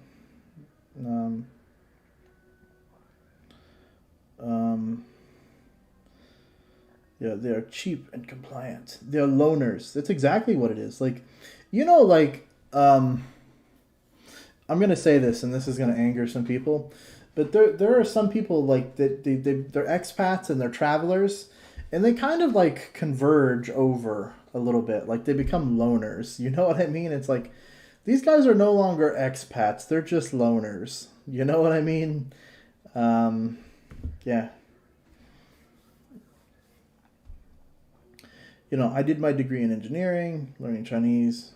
Yeah, they're cheap and compliant. They're loners. That's exactly what it is. I'm gonna say this, and this is gonna anger some people. But there are some people like that they're expats and they're travelers, and they kind of like converge over a little bit. Like they become loners. You know what I mean? It's like these guys are no longer expats. They're just loners. You know what I mean? Yeah. You know, I did my degree in engineering, learning Chinese.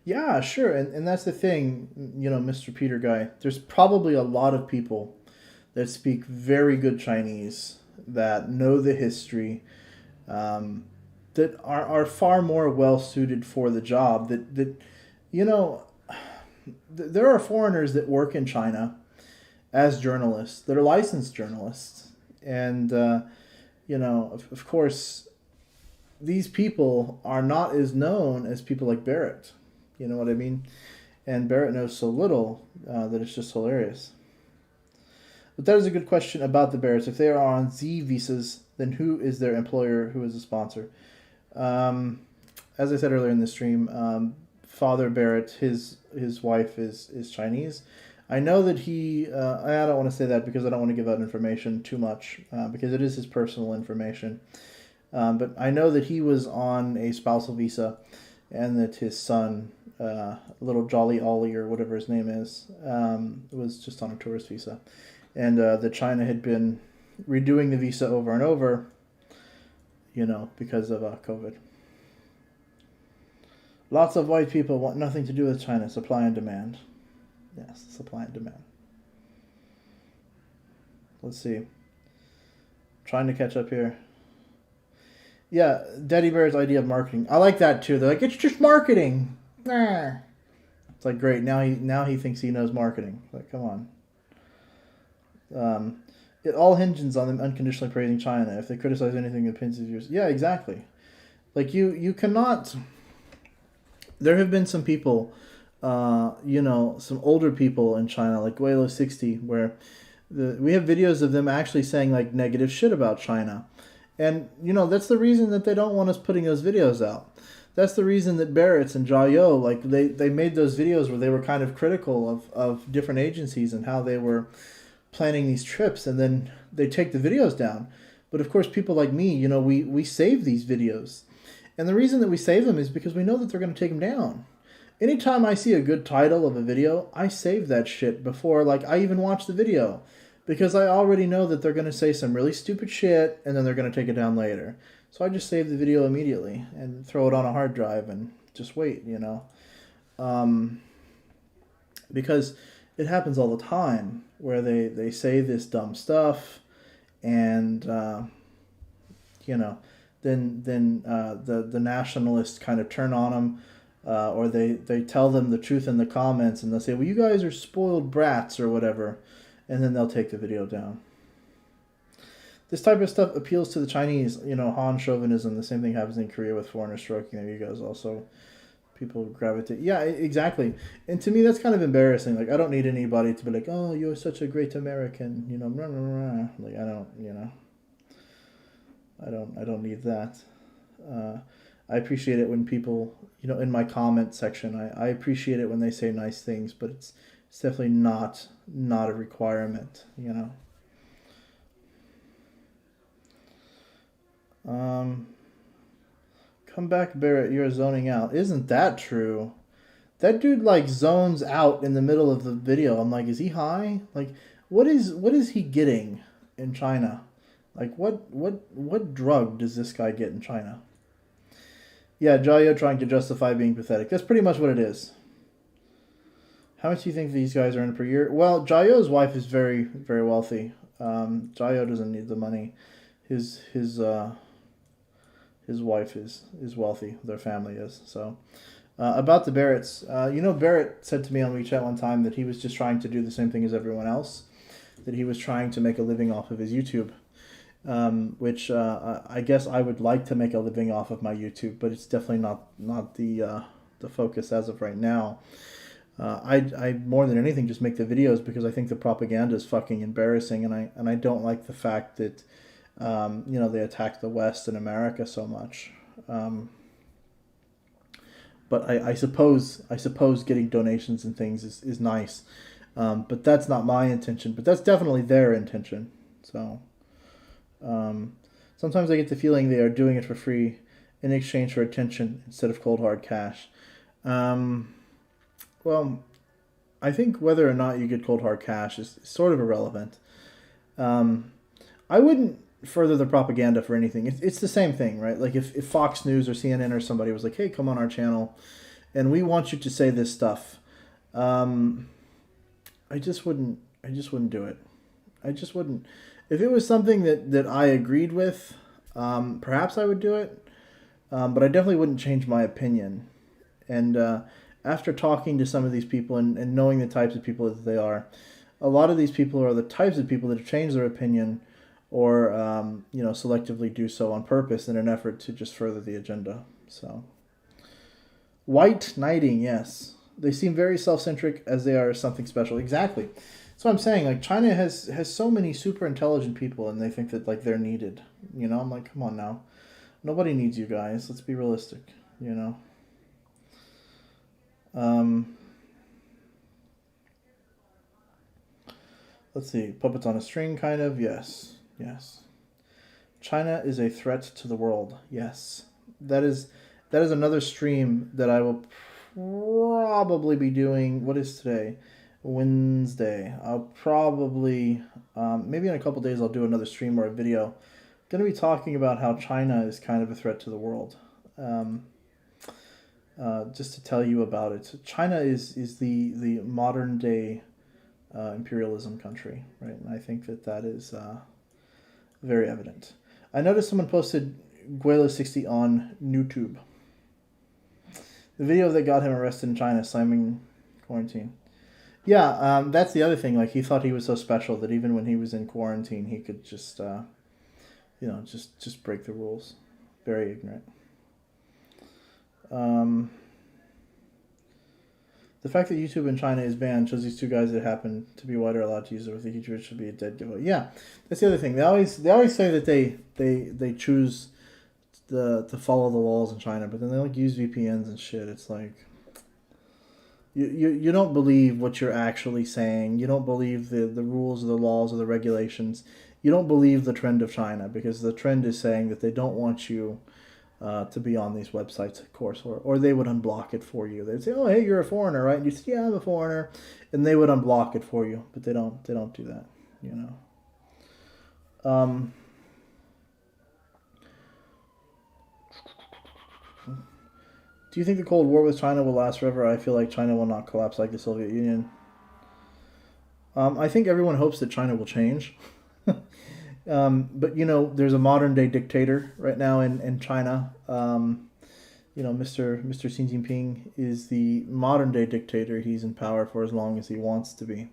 Yeah, sure. And that's the thing, you know, Mr. Peter Guy. There's probably a lot of people that speak very good Chinese, that know the history, that are far more well suited for the job. That you know, there are foreigners that work in China as journalists, that are licensed journalists. And, you know, of course, these people are not as known as people like Barrett. You know what I mean? And Barrett knows so little that it's just hilarious. But that is a good question about the Barretts. If they are on Z visas, then who is their employer? Who is the sponsor? As I said earlier in the stream, Father Barrett, his wife is Chinese. I know that he, I don't want to say that because I don't want to give out information too much, because it is his personal information. But I know that he was on a spousal visa, and that his son, little Jolly Ollie or whatever his name is, was just on a tourist visa. And that China had been redoing the visa over and over, you know, because of COVID. Lots of white people want nothing to do with China. Supply and demand. Yes, supply and demand. Let's see. Trying to catch up here. Yeah, Daddy Bear's idea of marketing. I like that too. They're like, it's just marketing. It's like, great. Now he thinks he knows marketing. Like, come on. It all hinges on them unconditionally praising China. If they criticize anything that pins his ears. Yeah, exactly. Like, you cannot... There have been some people, you know, some older people in China, like Guelo 60, where we have videos of them actually saying, like, negative shit about China. And, you know, that's the reason that they don't want us putting those videos out. That's the reason that Barrett's and Jiao, like, they made those videos where they were kind of critical of different agencies and how they were planning these trips, and then they take the videos down. But, of course, people like me, you know, we save these videos. And the reason that we save them is because we know that they're going to take them down. Anytime I see a good title of a video, I save that shit before, like, I even watch the video. Because I already know that they're going to say some really stupid shit, and then they're going to take it down later. So I just save the video immediately and throw it on a hard drive and just wait, you know. Because it happens all the time where they say this dumb stuff, and, you know, then the nationalists kind of turn on them, or they tell them the truth in the comments, and they'll say, well, you guys are spoiled brats or whatever. And then they'll take the video down. This type of stuff appeals to the Chinese, you know, Han chauvinism. The same thing happens in Korea with foreigners stroking their egos. Also, people gravitate. Yeah, exactly. And to me, that's kind of embarrassing. Like, I don't need anybody to be like, oh, you're such a great American. You know, blah, blah, blah. Like, I don't, you know. I don't need that. I appreciate it when people, you know, in my comment section, I appreciate it when they say nice things, but it's definitely not a requirement, you know. Come back, Barrett, you're zoning out. Isn't that true? That dude, like, zones out in the middle of the video. I'm like, is he high? Like, what is he getting in China? Like, what drug does this guy get in China? Yeah, Jiao trying to justify being pathetic. That's pretty much what it is. How much do you think these guys earn per year? Well, Jiao's wife is very, very wealthy. Jiao doesn't need the money. His wife is wealthy. Their family is. So, about the Barretts, you know, Barrett said to me on WeChat one time that he was just trying to do the same thing as everyone else. That he was trying to make a living off of his YouTube. Which I guess I would like to make a living off of my YouTube, but it's definitely not the focus as of right now. I more than anything just make the videos because I think the propaganda is fucking embarrassing, and I don't like the fact that you know, they attack the West and America so much. But I suppose getting donations and things is nice. But that's not my intention. But that's definitely their intention. So sometimes I get the feeling they are doing it for free in exchange for attention instead of cold hard cash. Well, I think whether or not you get cold hard cash is sort of irrelevant. I wouldn't further the propaganda for anything. It's the same thing, right? Like if Fox News or CNN or somebody was like, hey, come on our channel and we want you to say this stuff. I just wouldn't do it. I just wouldn't. If it was something that I agreed with, perhaps I would do it. But I definitely wouldn't change my opinion. And after talking to some of these people and knowing the types of people that they are, a lot of these people are the types of people that have changed their opinion or selectively do so on purpose in an effort to just further the agenda. So, white knighting, yes. They seem very self-centric as they are something special. Exactly. So I'm saying, like, China has so many super intelligent people and they think that, like, they're needed. You know, I'm like, come on now. Nobody needs you guys. Let's be realistic, you know. Let's see. Puppets on a string, kind of. Yes. Yes. China is a threat to the world. Yes. That is another stream that I will probably be doing. What is today? Wednesday. I'll probably, maybe in a couple days, I'll do another stream or a video. Going to be talking about how China is kind of a threat to the world. Just to tell you about it. China is the modern day imperialism country, right? And I think that is very evident. I noticed someone posted Guela60 on YouTube. The video that got him arrested in China, slamming quarantine. Yeah, that's the other thing. Like, he thought he was so special that even when he was in quarantine, he could just, just break the rules. Very ignorant. The fact that YouTube in China is banned shows these two guys that happen to be white are allowed to use it with the YouTubers should be a dead giveaway. Yeah, that's the other thing. They always say that they choose to follow the laws in China, but then they like use VPNs and shit. It's like you don't believe what you're actually saying. You don't believe the rules or the laws or the regulations. You don't believe the trend of China because the trend is saying that they don't want you to be on these websites, of course, or they would unblock it for you. They'd say, "Oh, hey, you're a foreigner, right?" And you say, "Yeah, I'm a foreigner," and they would unblock it for you. But they don't do that, you know. Do you think the Cold War with China will last forever? I feel like China will not collapse like the Soviet Union. I think everyone hopes that China will change. But, there's a modern-day dictator right now in China. Mr. Xi Jinping is the modern-day dictator. He's in power for as long as he wants to be.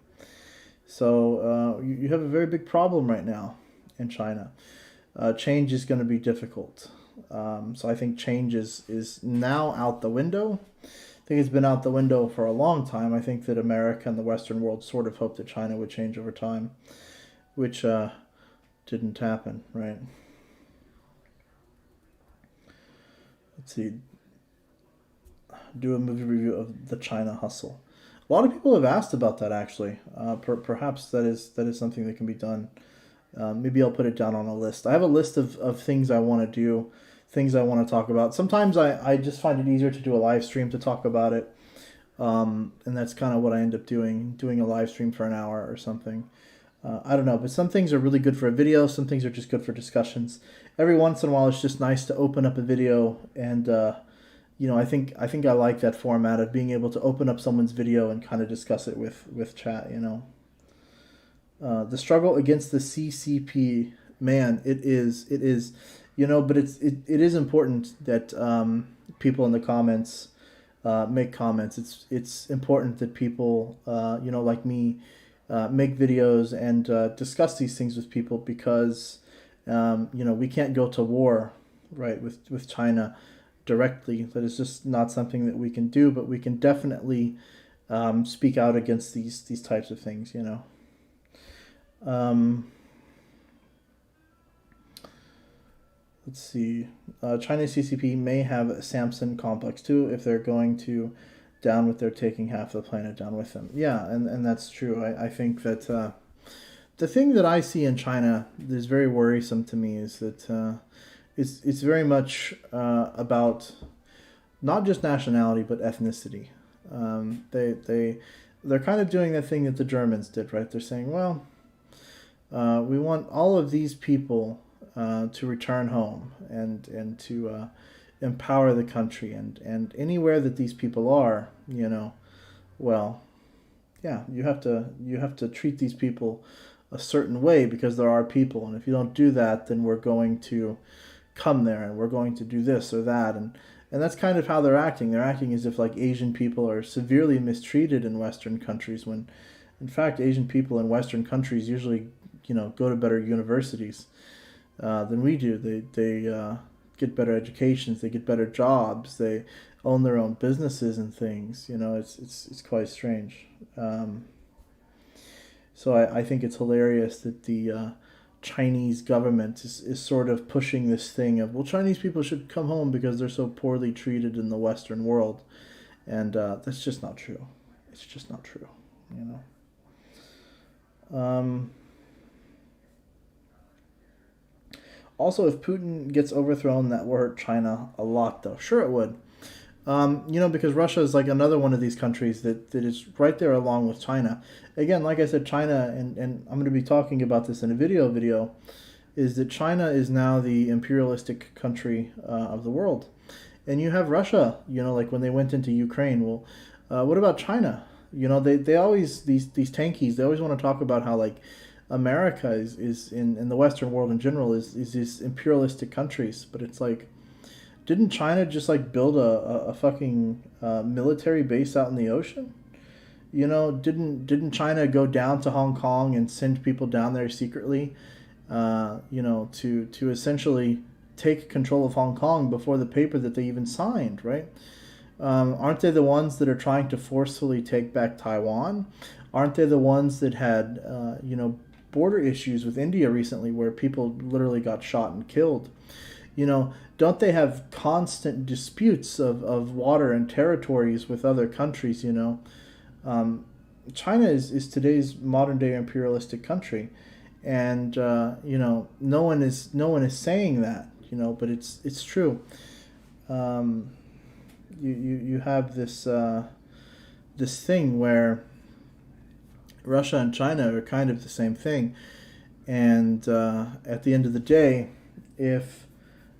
So you have a very big problem right now in China. Change is going to be difficult. So I think change is now out the window. I think it's been out the window for a long time. I think that America and the Western world sort of hoped that China would change over time, which didn't happen, right? Let's see. Do a movie review of The China Hustle. A lot of people have asked about that, actually. Perhaps that is something that can be done. Maybe I'll put it down on a list. I have a list of things I want to do, things I want to talk about. Sometimes I just find it easier to do a live stream to talk about it. And that's kind of what I end up doing a live stream for an hour or something. I don't know, but some things are really good for a video. Some things are just good for discussions. Every once in a while, it's just nice to open up a video, and I think I like that format of being able to open up someone's video and kind of discuss it with chat. The struggle against the CCP, man, it is, but it is important that people in the comments make comments. It's important that people, like me. Make videos and discuss these things with people because we can't go to war, right, with China directly. That is just not something that we can do, but we can definitely speak out against these types of things. Let's let's see. China's CCP may have a Samson complex too if they're going to down with their taking half the planet down with them. Yeah, and that's true. I think that the thing that I see in China that is very worrisome to me is that it's very much about not just nationality but ethnicity. They're kind of doing the thing that the Germans did, right? They're saying, well, we want all of these people to return home and to empower the country, and anywhere that these people are, well, yeah, you have to treat these people a certain way because there are people, and if you don't do that, then we're going to come there and we're going to do this or that, and that's kind of how they're acting. They're acting as if like Asian people are severely mistreated in Western countries when, in fact, Asian people in Western countries usually, go to better universities than we do. They get better educations. They get better jobs. They own their own businesses and things. It's quite strange. So I think it's hilarious that the Chinese government is sort of pushing this thing of, well, Chinese people should come home because they're so poorly treated in the Western world. And that's just not true. It's just not true, Also, if Putin gets overthrown, that will hurt China a lot, though. Sure it would. Because Russia is like another one of these countries that is right there along with China. Again, like I said, China, and I'm going to be talking about this in a video, is that China is now the imperialistic country of the world. And you have Russia, like when they went into Ukraine. Well, what about China? They always, these tankies, they always want to talk about how like America is in the Western world in general is these imperialistic countries. But it's like, didn't China just like build a fucking military base out in the ocean? Didn't China go down to Hong Kong and send people down there secretly, to essentially take control of Hong Kong before the paper that they even signed, right? Aren't they the ones that are trying to forcefully take back Taiwan? Aren't they the ones that had, border issues with India recently where people literally got shot and killed? Don't they have constant disputes of water and territories with other countries, China is today's modern day imperialistic country. And, no one is saying that, but it's true. You have this thing where Russia and China are kind of the same thing. And at the end of the day, if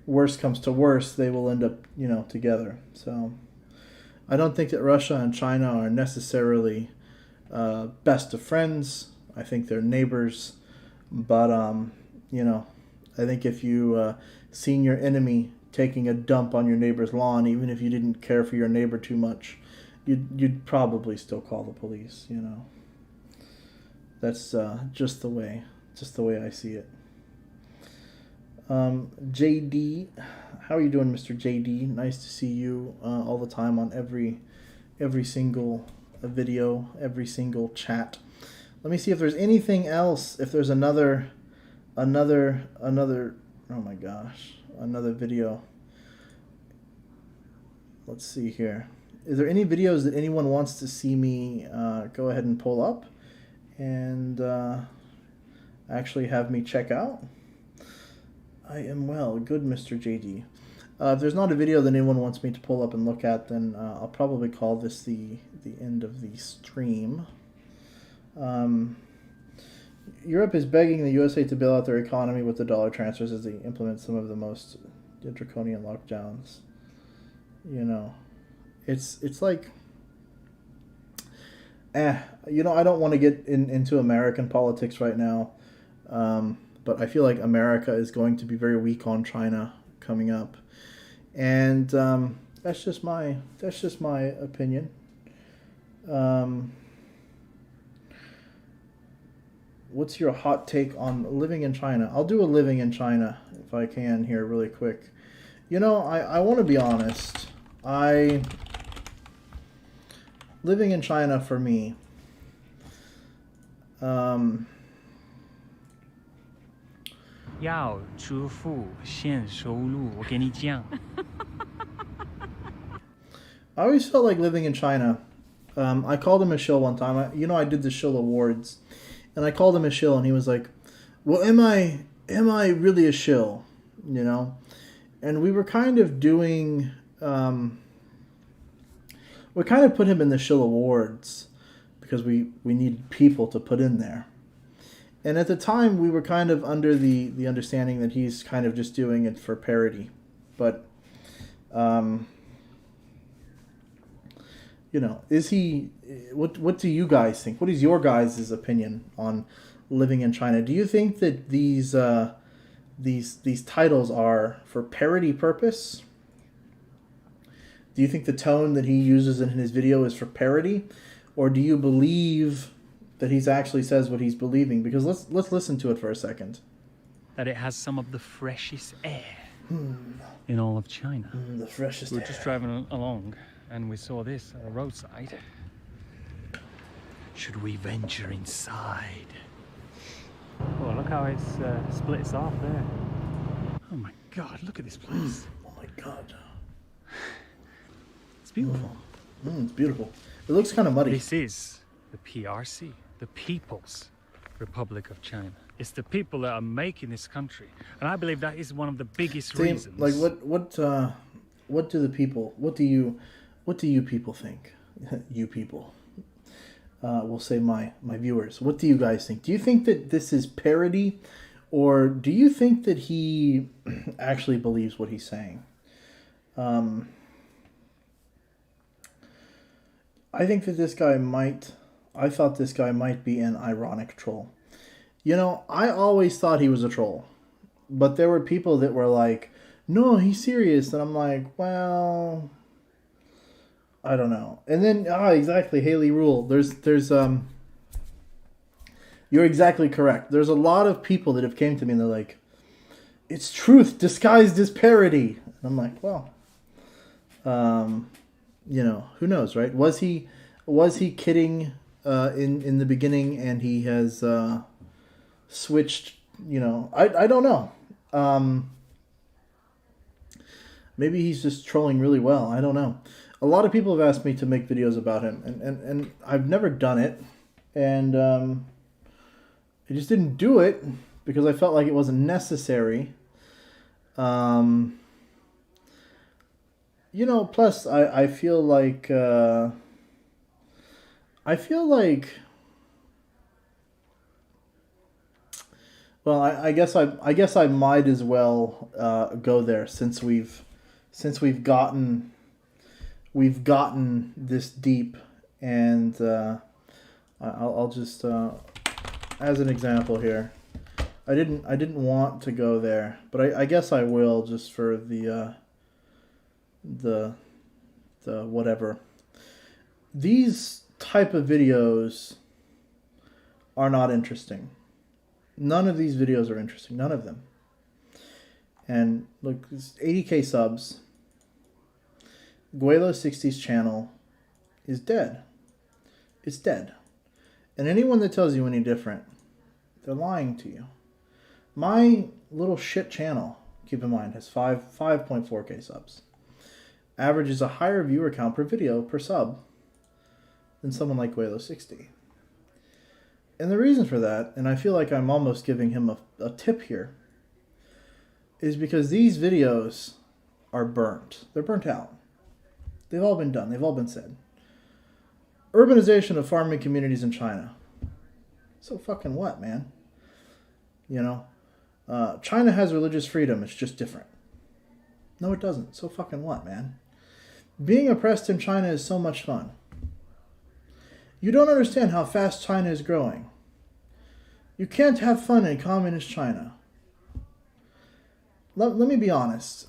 worse comes to worse, they will end up, together. So I don't think that Russia and China are necessarily best of friends. I think they're neighbors. But, I think if you seen your enemy taking a dump on your neighbor's lawn, even if you didn't care for your neighbor too much, you'd probably still call the police, That's just the way I see it. JD, how are you doing, Mr. JD? Nice to see you all the time on every single video, every single chat. Let me see if there's anything else. If there's another. Oh my gosh, another video. Let's see here. Is there any videos that anyone wants to see me go ahead and pull up and actually have me check out? I am well. Good, Mr. JD. If there's not a video that anyone wants me to pull up and look at, then I'll probably call this the end of the stream. Europe is begging the USA to bail out their economy with the dollar transfers as they implement some of the most draconian lockdowns. It's like, I don't want to get into American politics right now. But I feel like America is going to be very weak on China coming up, and that's just my opinion. What's your hot take on living in China? I'll do a living in China if I can here really quick. I want to be honest. Living in China for me. 要支付现收入，我给你讲。I always felt like living in China. I called him a shill one time. I did the shill awards, and I called him a shill, and he was like, "Well, am I really a shill?" You know, and we were kind of doing. We kind of put him in the shill awards because we needed people to put in there. And at the time, we were kind of under the understanding that he's kind of just doing it for parody, but. Is he? What do you guys think? What is your guys' opinion on living in China? Do you think that these titles are for parody purpose? Do you think the tone that he uses in his video is for parody, or do you believe that he actually says what he's believing? Because let's listen to it for a second. That it has some of the freshest air in all of China. The freshest We air. were just driving along. And we saw this at the roadside. Should we venture inside? Oh, look how it's splits off there. Oh my God, look at this place. Oh my God. It's beautiful. It's beautiful. It looks kind of muddy. This is the PRC, the People's Republic of China. It's the people that are making this country. And I believe that is one of the biggest reasons. Like what do the people, what do you people think? You people. We'll say my viewers. What do you guys think? Do you think that this is parody, or do you think that he actually believes what he's saying? I think that I thought this guy might be an ironic troll. I always thought he was a troll. But there were people that were like, no, he's serious. And I'm like, well, I don't know. And then, exactly, Haley Rule. You're exactly correct. There's a lot of people that have came to me and they're like, it's truth disguised as parody. And I'm like, well, who knows, right? Was he kidding in the beginning and he has switched, I don't know. Maybe he's just trolling really well. I don't know. A lot of people have asked me to make videos about him, and I've never done it. And I just didn't do it because I felt like it wasn't necessary. Plus I feel like well, I guess I might as well go there since we've gotten this deep, and I'll just as an example here. I didn't want to go there, but I guess I will just for the whatever. These type of videos are not interesting. None of these videos are interesting. None of them. And look, 80k subs. Guelo60's channel is dead. It's dead. And anyone that tells you any different, they're lying to you. My little shit channel, keep in mind, has 5.4k subs. Averages a higher viewer count per video per sub than someone like Guelo60. And the reason for that, and I feel like I'm almost giving him a tip here, is because these videos are burnt. They're burnt out. They've all been done. They've all been said. Urbanization of farming communities in China. So fucking what, man? China has religious freedom. It's just different. No, it doesn't. So fucking what, man? Being oppressed in China is so much fun. You don't understand how fast China is growing. You can't have fun in communist China. Let me be honest.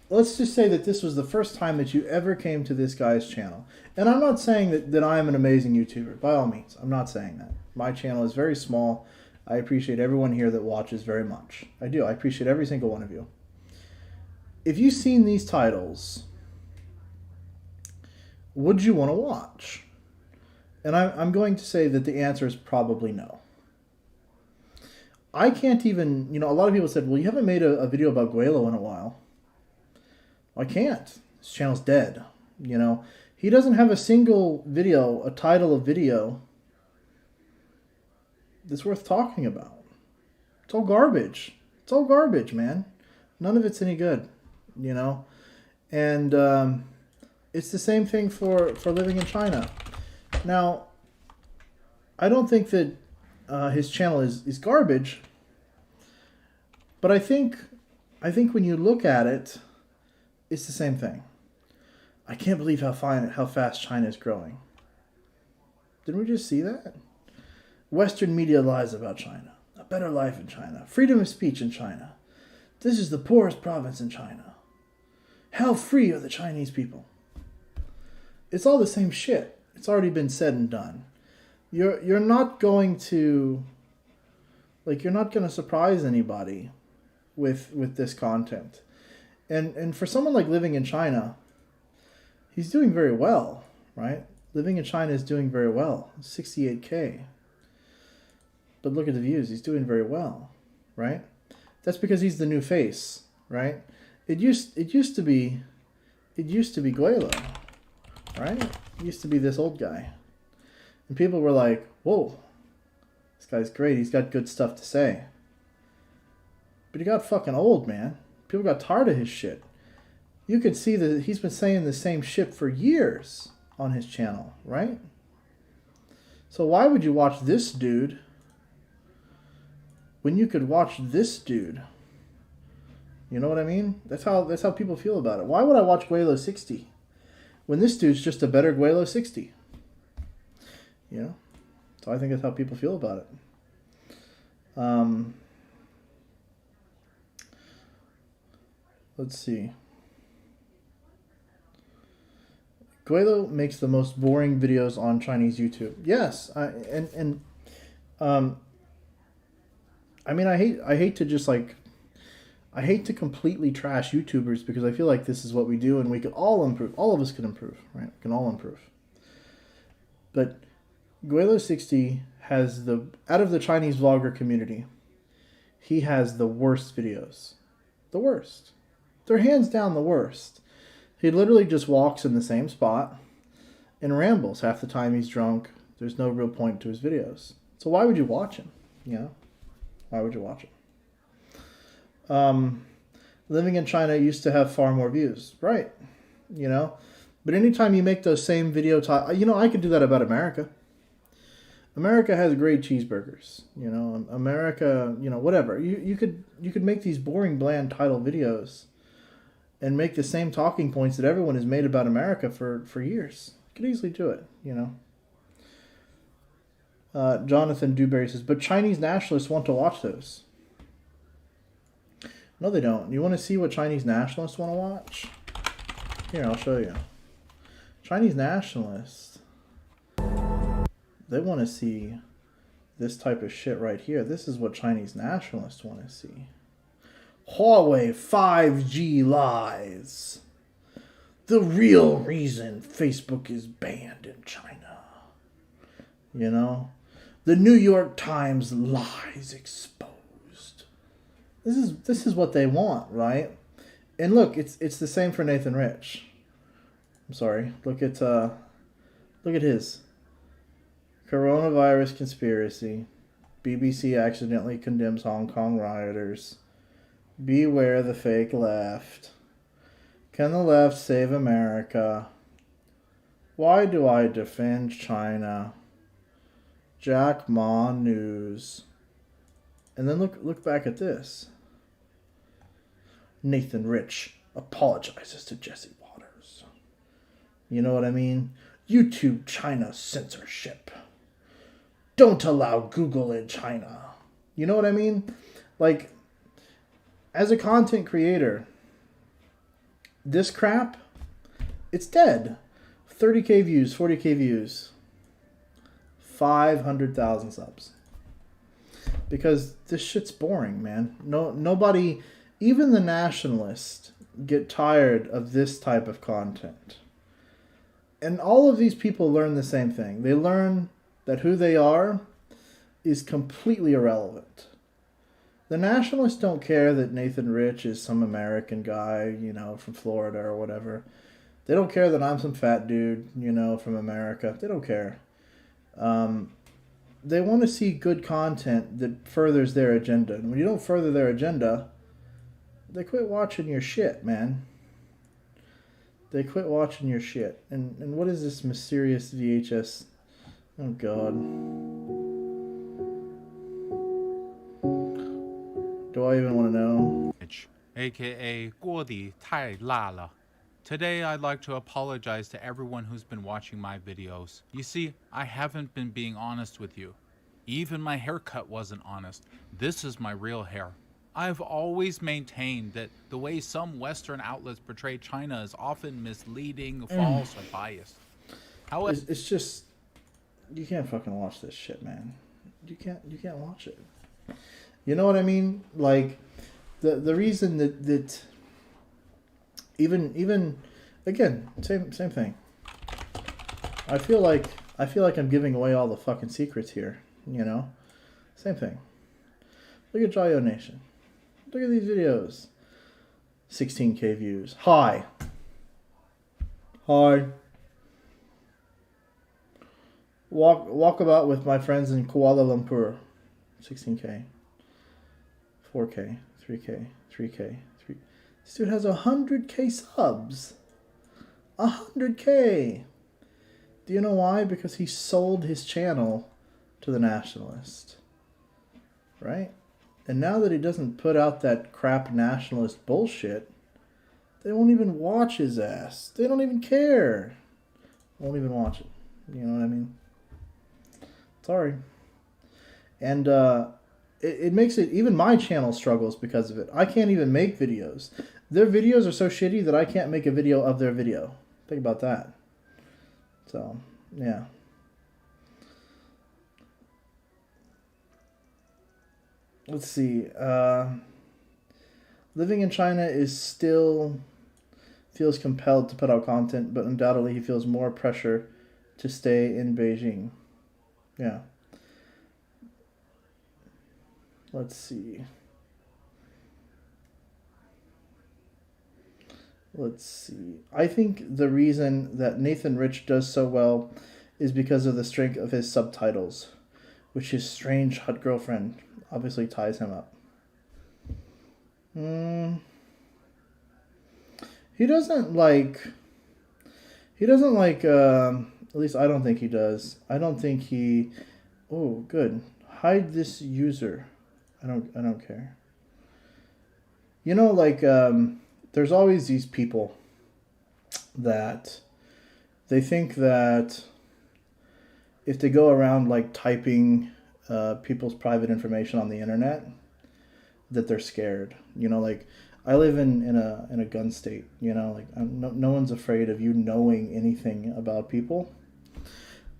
Let's just say that this was the first time that you ever came to this guy's channel. And I'm not saying that I am an amazing YouTuber. By all means, I'm not saying that. My channel is very small. I appreciate everyone here that watches very much. I do. I appreciate every single one of you. If you've seen these titles, would you want to watch? And I'm going to say that the answer is probably no. I can't even, a lot of people said, well, you haven't made a video about Guelo in a while. I can't. His channel's dead. He doesn't have a single video, a title of video that's worth talking about. It's all garbage. It's all garbage, man. None of it's any good, And it's the same thing for living in China. Now, I don't think that his channel is garbage, but I think when you look at it, it's the same thing. I can't believe how fast China is growing. Didn't we just see that? Western media lies about China. A better life in China. Freedom of speech in China. This is the poorest province in China. How free are the Chinese people? It's all the same shit. It's already been said and done. You're not going to surprise anybody with this content. And for someone like living in China, he's doing very well, right? Living in China is doing very well. 68K. But look at the views. He's doing very well, right? That's because he's the new face, right? It used to be Guelo, right? It used to be this old guy. And people were like, whoa, this guy's great. He's got good stuff to say. But he got fucking old, man. People got tired of his shit. You could see that he's been saying the same shit for years on his channel, right? So why would you watch this dude when you could watch this dude? You know what I mean? That's how people feel about it. Why would I watch Guelo 60 when this dude's just a better Guelo 60? So I think that's how people feel about it. Let's see. Guelo makes the most boring videos on Chinese YouTube. Yes, I hate to just I hate to completely trash YouTubers because I feel like this is what we do and we could all improve. All of us can improve, right? We can all improve. But Guelo 60 has out of the Chinese vlogger community, he has the worst videos. The worst. They're hands down the worst. He literally just walks in the same spot and rambles. Half the time he's drunk. There's no real point to his videos. So why would you watch him? Why would you watch him? Living in China used to have far more views. Right. But anytime you make those same video I could do that about America. America has great cheeseburgers. America, whatever. You could make these boring, bland title videos and make the same talking points that everyone has made about America for years. You could easily do it, Jonathan Dewberry says, but Chinese nationalists want to watch those. No, they don't. You want to see what Chinese nationalists want to watch? Here, I'll show you. Chinese nationalists, they want to see this type of shit right here. This is what Chinese nationalists want to see. Huawei 5G lies. The real reason Facebook is banned in China. The New York Times lies exposed. This is what they want, right? And look, it's the same for Nathan Rich. I'm sorry. Look at his. Coronavirus conspiracy. BBC accidentally condemns Hong Kong rioters. Beware the fake left. Can the left save America? Why do I defend China? Jack Ma News. And then look back at this. Nathan Rich apologizes to Jesse Waters. You know what I mean? YouTube China censorship. Don't allow Google in China. You know what I mean? As a content creator, this crap, it's dead. 30K views, 40K views, 500,000 subs. Because this shit's boring, man. Nobody, even the nationalists, get tired of this type of content. And all of these people learn the same thing. They learn that who they are is completely irrelevant. The nationalists don't care that Nathan Rich is some American guy, you know, from Florida or whatever. They don't care that I'm some fat dude, you know, from America. They don't care. They want to see good content that furthers their agenda. And when you don't further their agenda, they quit watching your shit, man. They quit watching your shit. And what is this mysterious VHS? Oh, God. Do I even want to know? AKA 锅底太辣了. Today I'd like to apologize to everyone who's been watching my videos. You see, I haven't been being honest with you. Even my haircut wasn't honest. This is my real hair. I've always maintained that the way some Western outlets portray China is often misleading, false, or biased. However, It's just, you can't fucking watch this shit, man. You can't watch it. You know what I mean? Like, the reason that even again, same thing. I feel like I'm giving away all the fucking secrets here, you know? Same thing. Look at Jayo Nation. Look at these videos. 16K views. Hi. Walk about with my friends in Kuala Lumpur. 16K. 4K. 3K. 3K. This dude has 100K subs. 100K. Do you know why? Because he sold his channel to the Nationalist. Right? And now that he doesn't put out that crap nationalist bullshit, they won't even watch his ass. They don't even care. Won't even watch it. You know what I mean? Sorry. And it makes it, even my channel struggles because of it. I can't even make videos. Their videos are so shitty that I can't make a video of their video. Think about that. So, yeah. Let's see. Living in China is still feels compelled to put out content, but undoubtedly he feels more pressure to stay in Beijing. Yeah. Let's see. I think the reason that Nathan Rich does so well is because of the strength of his subtitles, which his strange hot girlfriend obviously ties him up. He doesn't like, at least I don't think he does. I don't think he, oh, good. Hide this user. I don't care. You know, like, there's always these people that they think that if they go around like typing people's private information on the internet, that they're scared. You know, like I live in a gun state. You know, like no one's afraid of you knowing anything about people.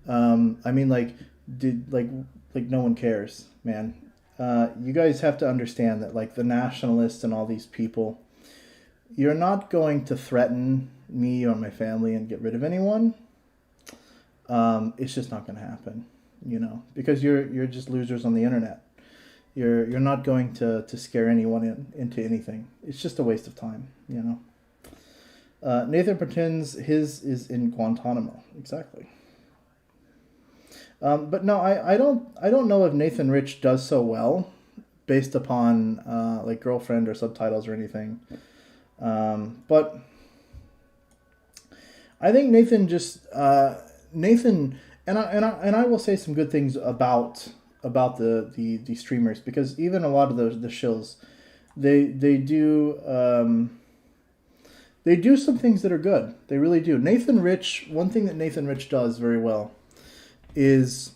I mean, like no one cares, man. You guys have to understand that, like, the nationalists and all these people, you're not going to threaten me or my family and get rid of anyone. It's just not going to happen, you know, because you're just losers on the internet. You're not going to scare anyone into anything. It's just a waste of time, you know. Nathan pretends his is in Guantanamo. Exactly. But no, I don't know if Nathan Rich does so well based upon like girlfriend or subtitles or anything. But I think Nathan just Nathan and I will say some good things about the streamers, because even a lot of the shills, they do some things that are good. They really do. Nathan Rich, one thing that Nathan Rich does very well is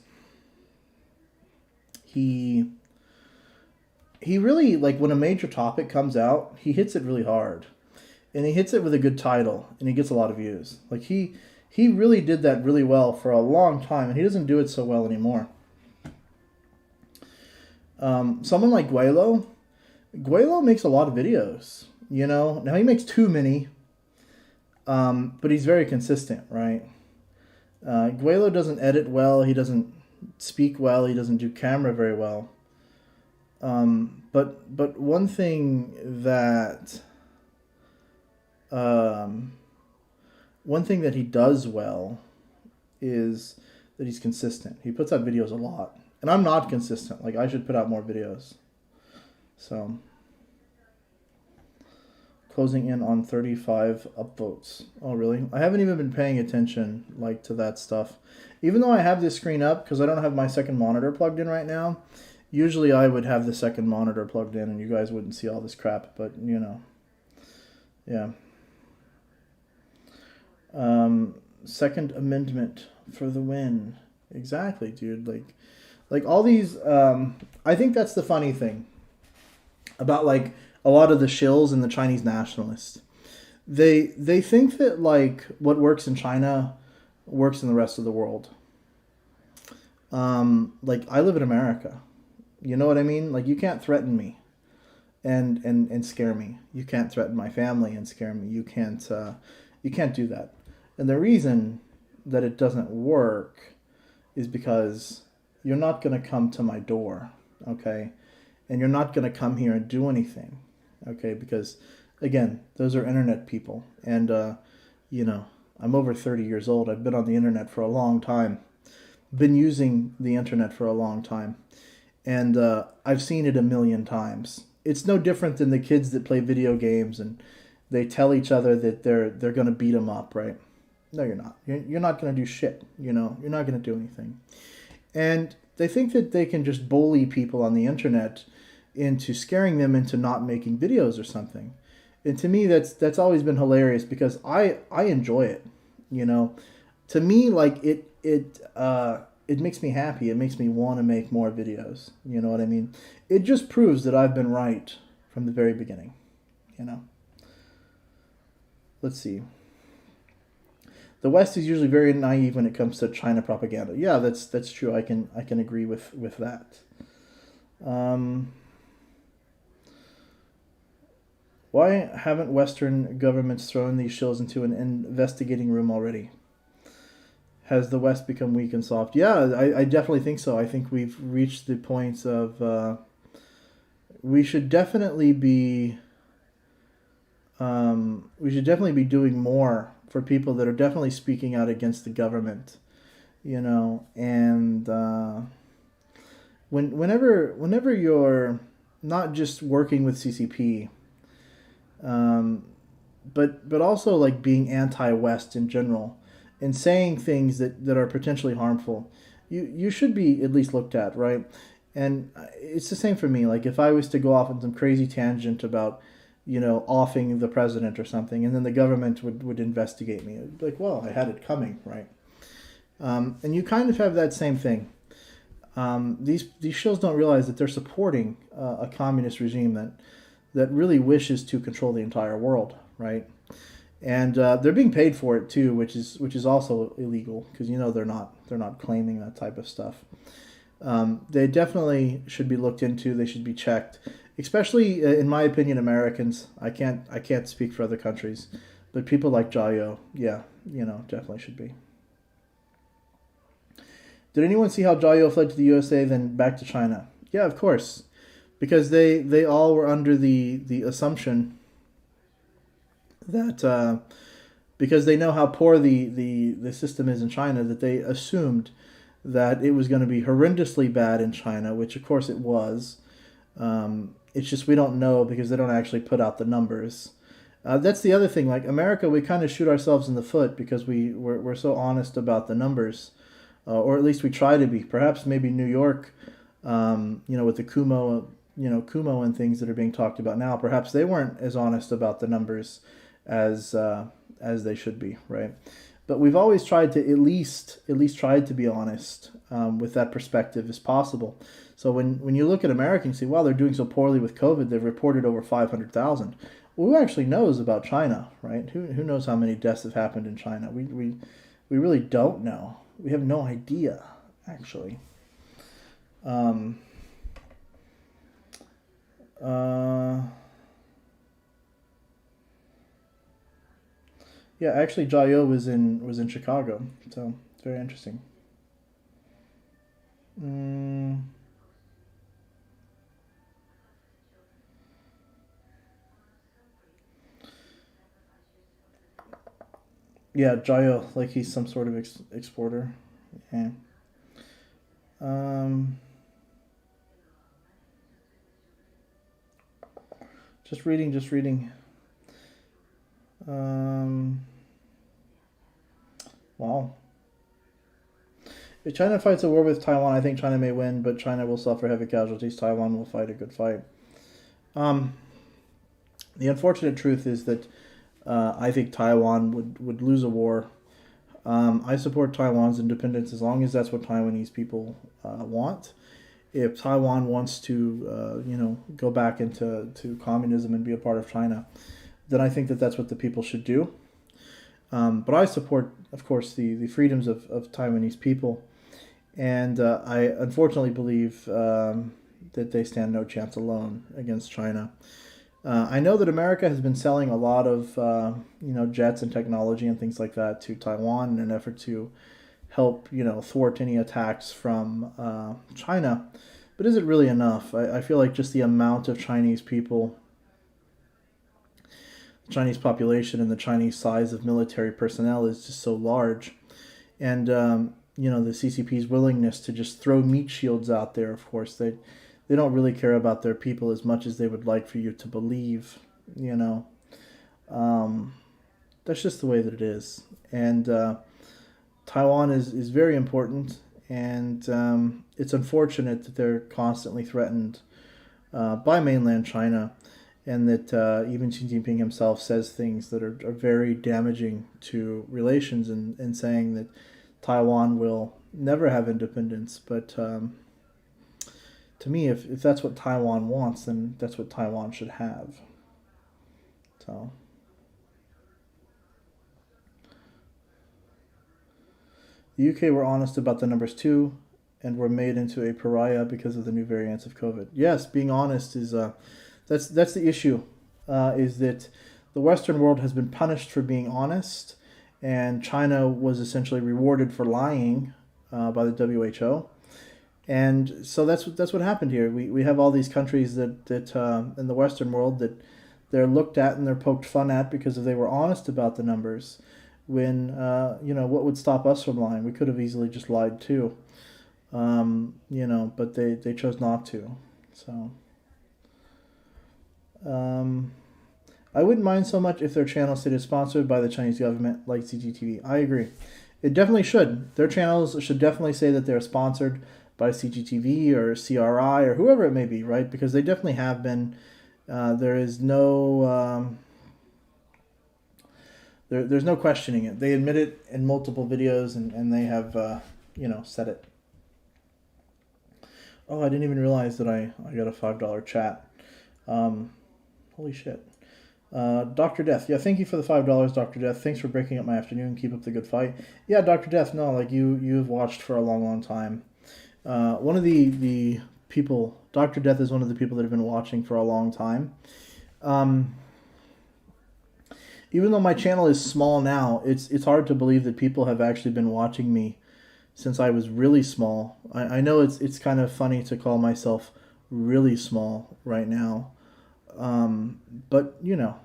he really, like, when a major topic comes out, he hits it really hard, and he hits it with a good title, and he gets a lot of views. Like he really did that really well for a long time, and he doesn't do it so well anymore. Someone like Guelo makes a lot of videos, you know. Now he makes too many, but he's very consistent, right? Guelo doesn't edit well. He doesn't speak well. He doesn't do camera very well. But one thing that he does well is that he's consistent. He puts out videos a lot, and I'm not consistent. Like, I should put out more videos. So, closing in on 35 upvotes. Oh, really? I haven't even been paying attention, like, to that stuff. Even though I have this screen up, because I don't have my second monitor plugged in right now, usually I would have the second monitor plugged in and you guys wouldn't see all this crap, but, you know. Yeah. Second Amendment for the win. Exactly, dude. Like all these, I think that's the funny thing about, like, a lot of the shills and the Chinese nationalists. They think that, like, what works in China works in the rest of the world. Like, I live in America. You know what I mean? Like, you can't threaten me and scare me. You can't threaten my family and scare me. You can't do that. And the reason that it doesn't work is because you're not going to come to my door, okay? And you're not going to come here and do anything, okay? Because, again, those are internet people. And, you know, I'm over 30 years old. I've been on the internet for a long time. Been using the internet for a long time. And I've seen it a million times. It's no different than the kids that play video games and they tell each other that they're going to beat them up, right? No, you're not. You're not going to do shit, you know? You're not going to do anything. And they think that they can just bully people on the internet into scaring them into not making videos or something. And to me, that's always been hilarious because I enjoy it, you know? To me, like, it makes me happy. It makes me want to make more videos. You know what I mean? It just proves that I've been right from the very beginning, you know? Let's see. The West is usually very naive when it comes to China propaganda. Yeah, that's true. I can agree with that. Why haven't Western governments thrown these shills into an investigating room already? Has the West become weak and soft? Yeah, I definitely think so. I think we've reached the points of we should definitely be doing more for people that are definitely speaking out against the government, you know. And whenever you're not just working with CCP, but also, like, being anti-West in general and saying things that are potentially harmful, you should be at least looked at, right? And it's the same for me. Like, if I was to go off on some crazy tangent about, you know, offing the president or something, and then the government would investigate me, it'd be like, well, I had it coming, right? And you kind of have that same thing. These shows don't realize that they're supporting a communist regime that really wishes to control the entire world, right? And they're being paid for it too, which is also illegal because, you know, they're not claiming that type of stuff. They definitely should be looked into. They should be checked, especially in my opinion, Americans. I can't speak for other countries, but people like Jayo, yeah, you know, definitely should be. Did anyone see how Jayo fled to the USA then back to China? Yeah, of course, because they all were under the assumption that because they know how poor the system is in China, that they assumed that it was going to be horrendously bad in China, which of course it was. It's just we don't know because they don't actually put out the numbers. That's the other thing. Like, America, we kind of shoot ourselves in the foot because we're so honest about the numbers, or at least we try to be. Perhaps maybe New York, you know, with the Kumo and things that are being talked about now, perhaps they weren't as honest about the numbers as they should be, right? But we've always tried to at least tried to be honest with that perspective as possible. So when you look at America and say, wow, they're doing so poorly with COVID, they've reported over 500,000. Well, who actually knows about China, right? Who knows how many deaths have happened in China? We really don't know. We have no idea, actually. Yeah, actually, Jayo was in Chicago, so it's very interesting. Yeah, Jayo, like he's some sort of exporter. Yeah. Just reading. Wow. If China fights a war with Taiwan, I think China may win, but China will suffer heavy casualties. Taiwan will fight a good fight. The unfortunate truth is that I think Taiwan would lose a war. I support Taiwan's independence as long as that's what Taiwanese people want. If Taiwan wants to, go back into communism and be a part of China, then I think that that's what the people should do. But I support, of course, the freedoms of Taiwanese people. And I unfortunately believe that they stand no chance alone against China. I know that America has been selling a lot of, jets and technology and things like that to Taiwan in an effort to help, thwart any attacks from China. But is it really enough? I feel like just the amount of Chinese people, the Chinese population, and the Chinese size of military personnel is just so large. And, the CCP's willingness to just throw meat shields out there, of course, they don't really care about their people as much as they would like for you to believe, That's just the way that it is. And Taiwan is very important, and it's unfortunate that they're constantly threatened by mainland China, and that even Xi Jinping himself says things that are very damaging to relations, and saying that Taiwan will never have independence. But to me, if that's what Taiwan wants, then that's what Taiwan should have. So. The UK were honest about the numbers too, and were made into a pariah because of the new variants of COVID. Yes, being honest is that's the issue. Is that the Western world has been punished for being honest, and China was essentially rewarded for lying by the WHO. And so that's what happened here. We have all these countries that in the Western world that they're looked at and they're poked fun at because if they were honest about the numbers. When, what would stop us from lying? We could have easily just lied too, but they chose not to. So I wouldn't mind so much if their channel stated sponsored by the Chinese government like CGTV. I agree. It definitely should. Their channels should definitely say that they're sponsored by CGTV or CRI or whoever it may be, right? Because they definitely have been. There is no... There's no questioning it. They admit it in multiple videos, and they have, said it. Oh, I didn't even realize that I got a $5 chat. Holy shit. Dr. Death. Yeah, thank you for the $5, Dr. Death. Thanks for breaking up my afternoon. Keep up the good fight. Yeah, Dr. Death, no, like you've watched for a long, long time. One of the people, Dr. Death is one of the people that have been watching for a long time. Even though my channel is small now, it's hard to believe that people have actually been watching me since I was really small. I know it's kind of funny to call myself really small right now. But,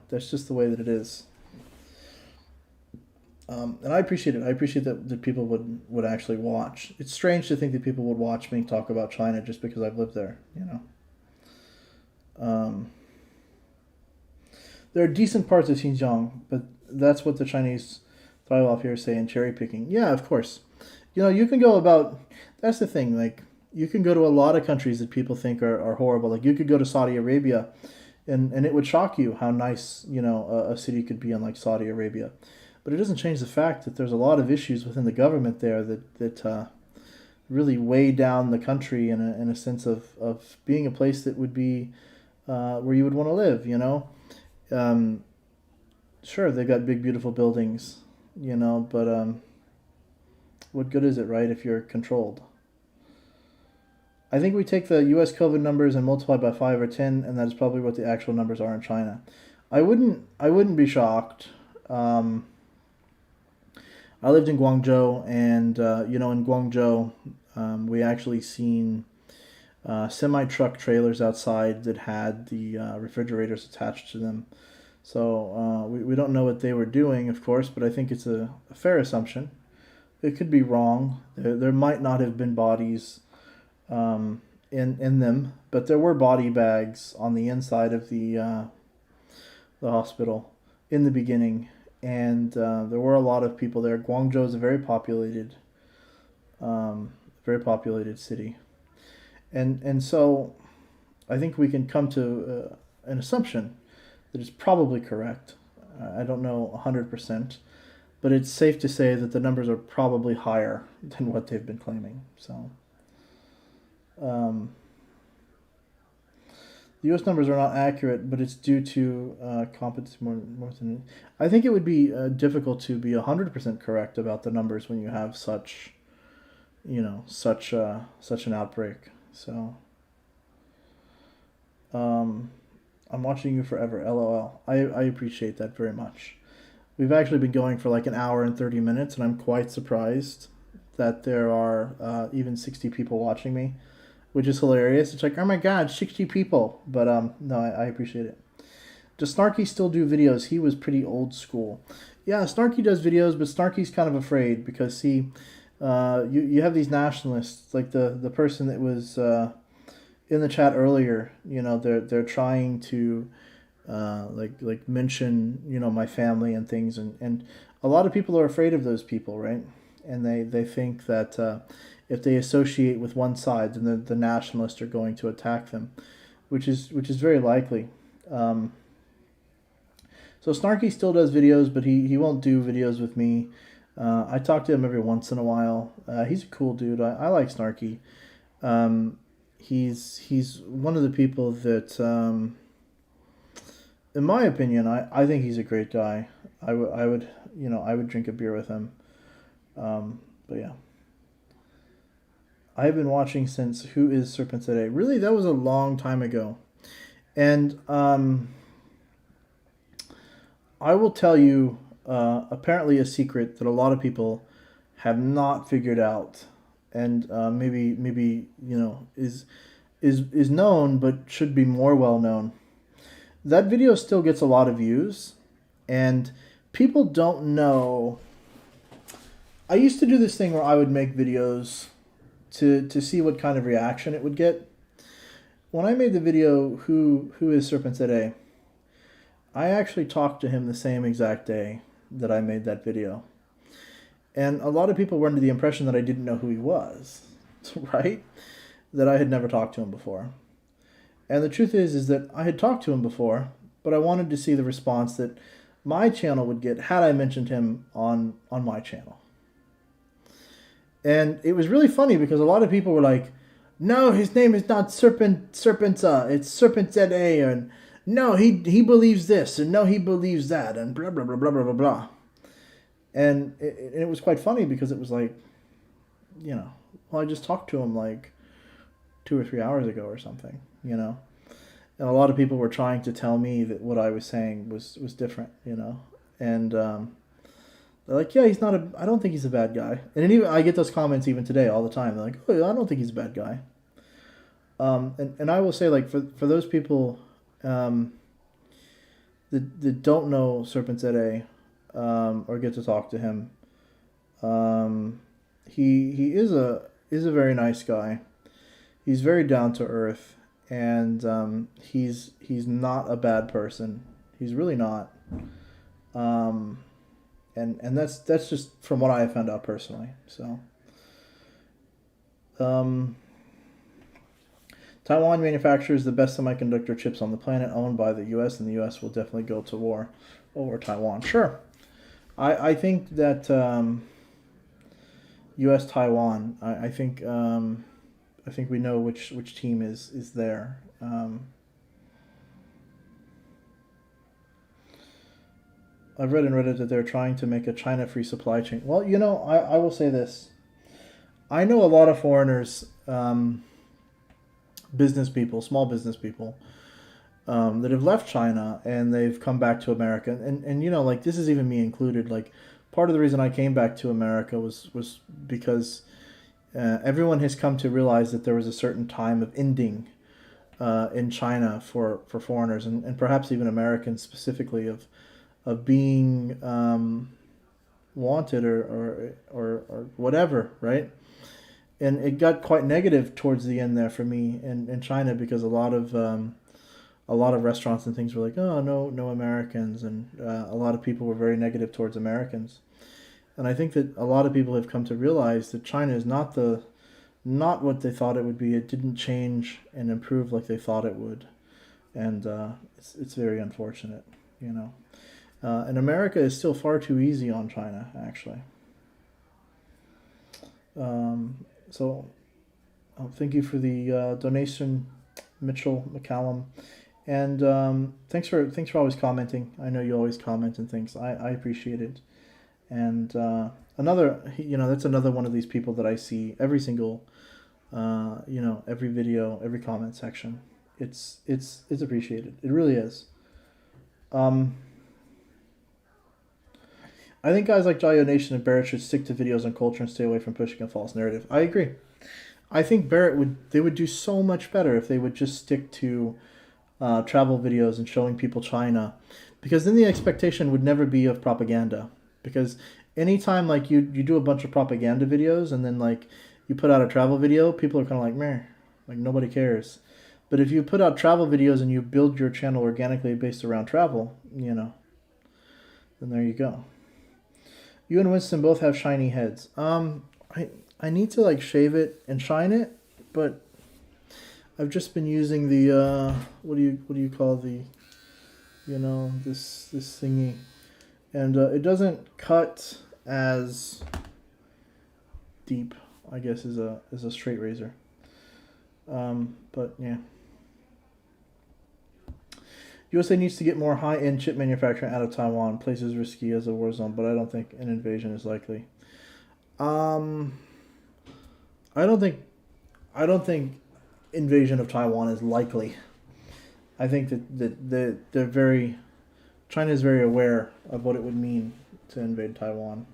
that's just the way that it is. And I appreciate it. I appreciate that people would actually watch. It's strange to think that people would watch me talk about China just because I've lived there, There are decent parts of Xinjiang, but that's what the Chinese thrive off here saying cherry picking. Yeah, of course. You can go about... That's the thing. Like, you can go to a lot of countries that people think are horrible. Like, you could go to Saudi Arabia, and it would shock you how nice, a city could be in, like, Saudi Arabia. But it doesn't change the fact that there's a lot of issues within the government there that really weigh down the country in a sense of being a place that would be where you would want to live, Sure, they've got big, beautiful buildings, but what good is it, right, if you're controlled? I think we take the U.S. COVID numbers and multiply by 5 or 10, and that is probably what the actual numbers are in China. I wouldn't be shocked. I lived in Guangzhou, and in Guangzhou, we actually seen semi-truck trailers outside that had the refrigerators attached to them. So we don't know what they were doing, of course, but I think it's a fair assumption. It could be wrong. There might not have been bodies in them, but there were body bags on the inside of the hospital in the beginning, and there were a lot of people there. Guangzhou is a very populated city, and so I think we can come to an assumption that is probably correct. I don't know 100%, but it's safe to say that the numbers are probably higher than what they've been claiming. So. The U.S. numbers are not accurate, but it's due to competence more than. I think it would be difficult to be 100% correct about the numbers when you have such an outbreak. So, I'm watching you forever. LOL. I appreciate that very much. We've actually been going for like an hour and 30 minutes, and I'm quite surprised that there are even 60 people watching me, which is hilarious. It's like, oh my god, 60 people. But no, I appreciate it. Does Snarky still do videos? He was pretty old school. Yeah, Snarky does videos, but Snarky's kind of afraid because you have these nationalists, like the person that was in the chat earlier. You know, they're trying to like mention, you know, my family and things, and a lot of people are afraid of those people, right? And they think that if they associate with one side, then the nationalists are going to attack them, which is very likely. So Snarky still does videos, but he won't do videos with me. I talk to him every once in a while. He's a cool dude. I like Snarky. He's one of the people that, in my opinion, I think he's a great guy. I would drink a beer with him. But yeah. I've been watching since Who is Serpent Today? Really, that was a long time ago. And I will tell you apparently a secret that a lot of people have not figured out, and maybe you know is known but should be more well known. That video still gets a lot of views, and people don't know. I used to do this thing where I would make videos to see what kind of reaction it would get. When I made the video Who is Serpent Today, I actually talked to him the same exact day that I made that video. And a lot of people were under the impression that I didn't know who he was, right? That I had never talked to him before. And the truth is that I had talked to him before, but I wanted to see the response that my channel would get had I mentioned him on my channel. And it was really funny because a lot of people were like, no, his name is not Serpenta, it's Serpent ZA, and no, he believes this, and no, he believes that, and blah, blah, blah, blah, blah, blah, blah. And it was quite funny because it was like, you know, well, I just talked to him like 2 or 3 hours ago or something, you know. And a lot of people were trying to tell me that what I was saying was different, you know. And they're like, yeah, I don't think he's a bad guy. And even I get those comments even today all the time. They're like, oh, I don't think he's a bad guy. And I will say, like, for those people that don't know Serpent ZA or get to talk to him, he is a very nice guy. He's very down to earth, and he's not a bad person. He's really not. And that's just from what I have found out personally. So, Taiwan manufactures the best semiconductor chips on the planet, owned by the U.S., and the U.S. will definitely go to war over Taiwan. Sure, I think that U.S. Taiwan. I think we know which team is there. I've read in Reddit that they're trying to make a China-free supply chain. Well, you know, I will say this. I know a lot of foreigners, business people, small business people, that have left China and they've come back to America. And you know, like, this is even me included. Like, part of the reason I came back to America was because everyone has come to realize that there was a certain time of ending in China for foreigners and perhaps even Americans specifically of being wanted or whatever, right? And it got quite negative towards the end there for me in China because a lot of restaurants and things were like, oh, no Americans, and a lot of people were very negative towards Americans. And I think that a lot of people have come to realize that China is not what they thought it would be. It didn't change and improve like they thought it would, and it's very unfortunate, you know. And America is still far too easy on China, actually. So, thank you for the donation, Mitchell McCallum, and thanks for always commenting. I know you always comment and things. I appreciate it. And that's another one of these people that I see every single, every video, every comment section. It's appreciated. It really is. I think guys like Nation and Barrett should stick to videos on culture and stay away from pushing a false narrative. I agree. I think Barrett would do so much better if they would just stick to travel videos and showing people China, because then the expectation would never be of propaganda. Because anytime like you do a bunch of propaganda videos and then like you put out a travel video, people are kind of like meh, like nobody cares. But if you put out travel videos and you build your channel organically based around travel, then there you go. You and Winston both have shiny heads. I need to like shave it and shine it, but I've just been using the what do you call the this thingy, and it doesn't cut as deep, I guess, as a straight razor. But yeah. USA needs to get more high-end chip manufacturing out of Taiwan. Place is risky as a war zone, but I don't think an invasion is likely. I don't think invasion of Taiwan is likely. I think that China is very aware of what it would mean to invade Taiwan.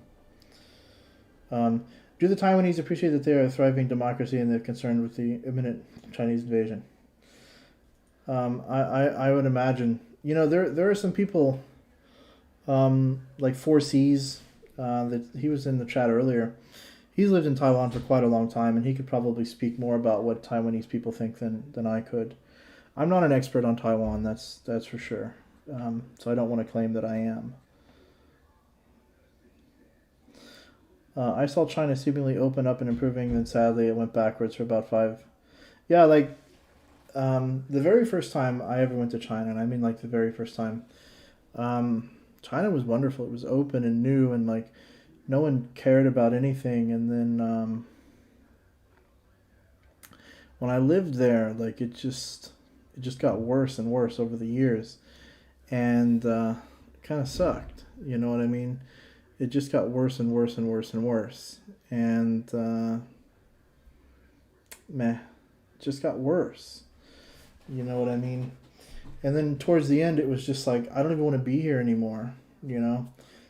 Do the Taiwanese appreciate that they are a thriving democracy and they're concerned with the imminent Chinese invasion? I would imagine. There are some people, like 4Cs, that he was in the chat earlier. He's lived in Taiwan for quite a long time, and he could probably speak more about what Taiwanese people think than I could. I'm not an expert on Taiwan, that's for sure. So I don't want to claim that I am. I saw China seemingly open up and improving, then sadly it went backwards for about 5. Yeah, like the very first time I ever went to China, and I mean like the very first time, China was wonderful. It was open and new, and like no one cared about anything. And then when I lived there, like it just got worse and worse over the years, and it kind of sucked. You know what I mean? It just got worse and worse and worse and worse, and it just got worse. You know what I mean? And then towards the end, it was just like, I don't even want to be here anymore,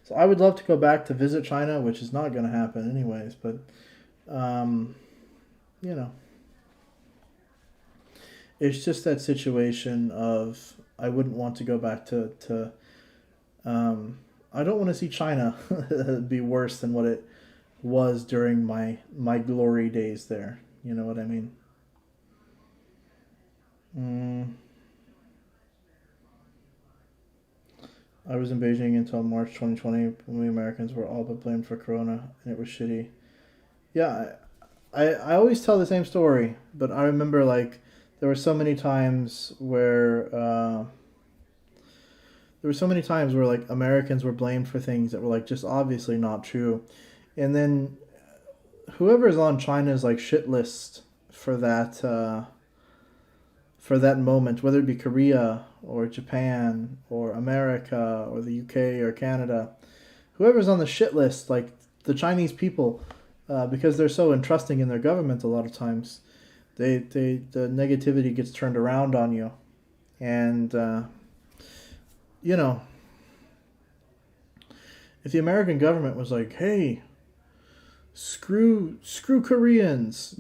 So I would love to go back to visit China, which is not going to happen anyways, but, it's just that situation of, I wouldn't want to go back to I don't want to see China be worse than what it was during my glory days there. You know what I mean? I was in Beijing until March 2020 when we Americans were all but blamed for Corona, and it was shitty. Yeah, I always tell the same story, but I remember like there were so many times where like Americans were blamed for things that were like just obviously not true, and then whoever's on China's like shit list for that moment, whether it be Korea or Japan or America or the UK or Canada, whoever's on the shit list, like the Chinese people, because they're so entrusting in their government a lot of times, the negativity gets turned around on you. And, if the American government was like, hey, screw Koreans,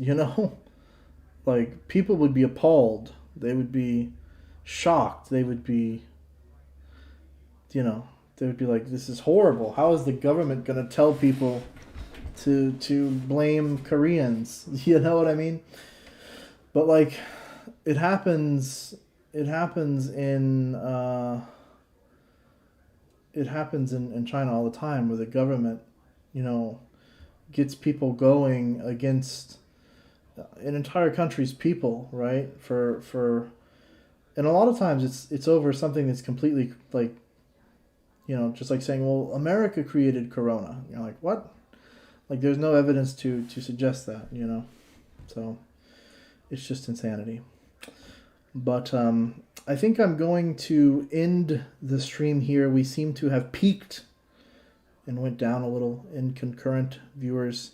like people would be appalled. They would be shocked. They would be, they would be like, this is horrible. How is the government going to tell people to blame Koreans? You know what I mean? But like, it happens in China all the time, where the government, gets people going against an entire country's people, right? And a lot of times it's over something that's completely like, just like saying, well, America created Corona. You're like, what? Like, there's no evidence to suggest that, So it's just insanity. But I think I'm going to end the stream here. We seem to have peaked and went down a little in concurrent viewers.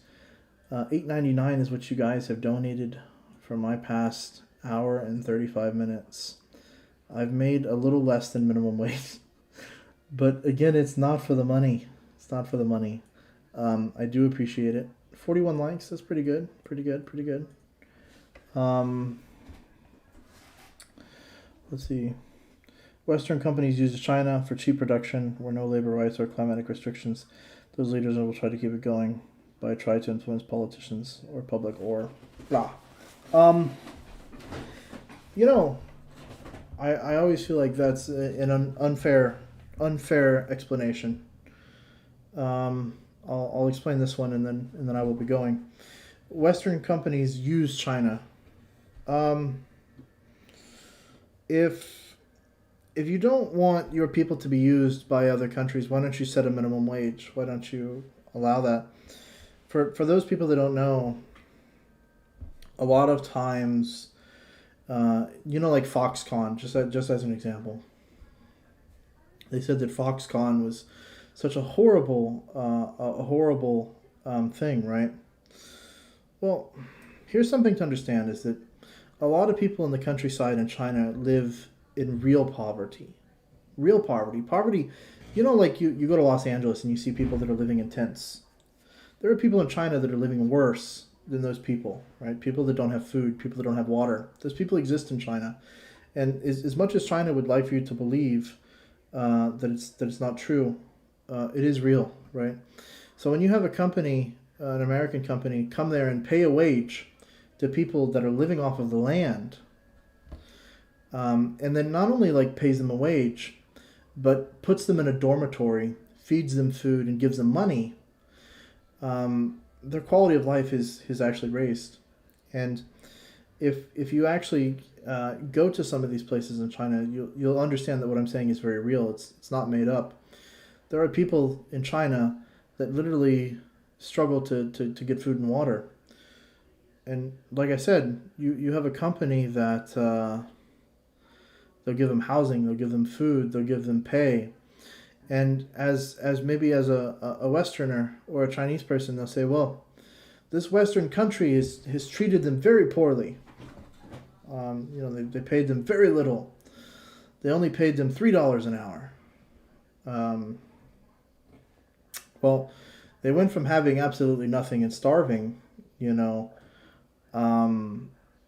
$8.99 is what you guys have donated for my past hour and 35 minutes. I've made a little less than minimum wage. But again, it's not for the money. It's not for the money. I do appreciate it. 41 likes, that's pretty good. Pretty good. Let's see. Western companies use China for cheap production where no labor rights or climatic restrictions. Those leaders will try to keep it going by trying to influence politicians or public or blah. I always feel like that's an unfair explanation. I'll explain this one and then I will be going. Western companies use China. If you don't want your people to be used by other countries, why don't you set a minimum wage? Why don't you allow that? For those people that don't know, a lot of times, like Foxconn, just as an example, they said that Foxconn was such a horrible thing, right? Well, here's something to understand, is that a lot of people in the countryside in China live in real poverty. Real poverty. Poverty, like you go to Los Angeles and you see people that are living in tents. There are people in China that are living worse than those people, right? People that don't have food, people that don't have water. Those people exist in China. And as much as China would like for you to believe that it's not true, it is real, right? So when you have a company, an American company, come there and pay a wage to people that are living off of the land, and then not only like pays them a wage, but puts them in a dormitory, feeds them food, and gives them money, their quality of life is actually raised. And if you actually go to some of these places in China, you'll understand that what I'm saying is very real. It's not made up. There are people in China that literally struggle to get food and water. And like I said, you have a company that they'll give them housing, they'll give them food, they'll give them pay. And as maybe as a Westerner or a Chinese person, they'll say, well, this Western country has treated them very poorly. They paid them very little. They only paid them $3 an hour. Well, they went from having absolutely nothing and starving,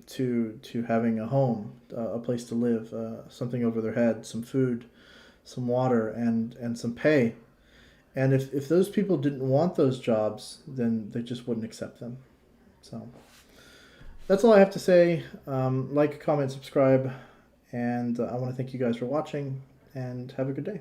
to having a home, a place to live, something over their head, some food, some water, and some pay. And if those people didn't want those jobs, then they just wouldn't accept them. So that's all I have to say. Like, comment, subscribe, and I want to thank you guys for watching, and have a good day.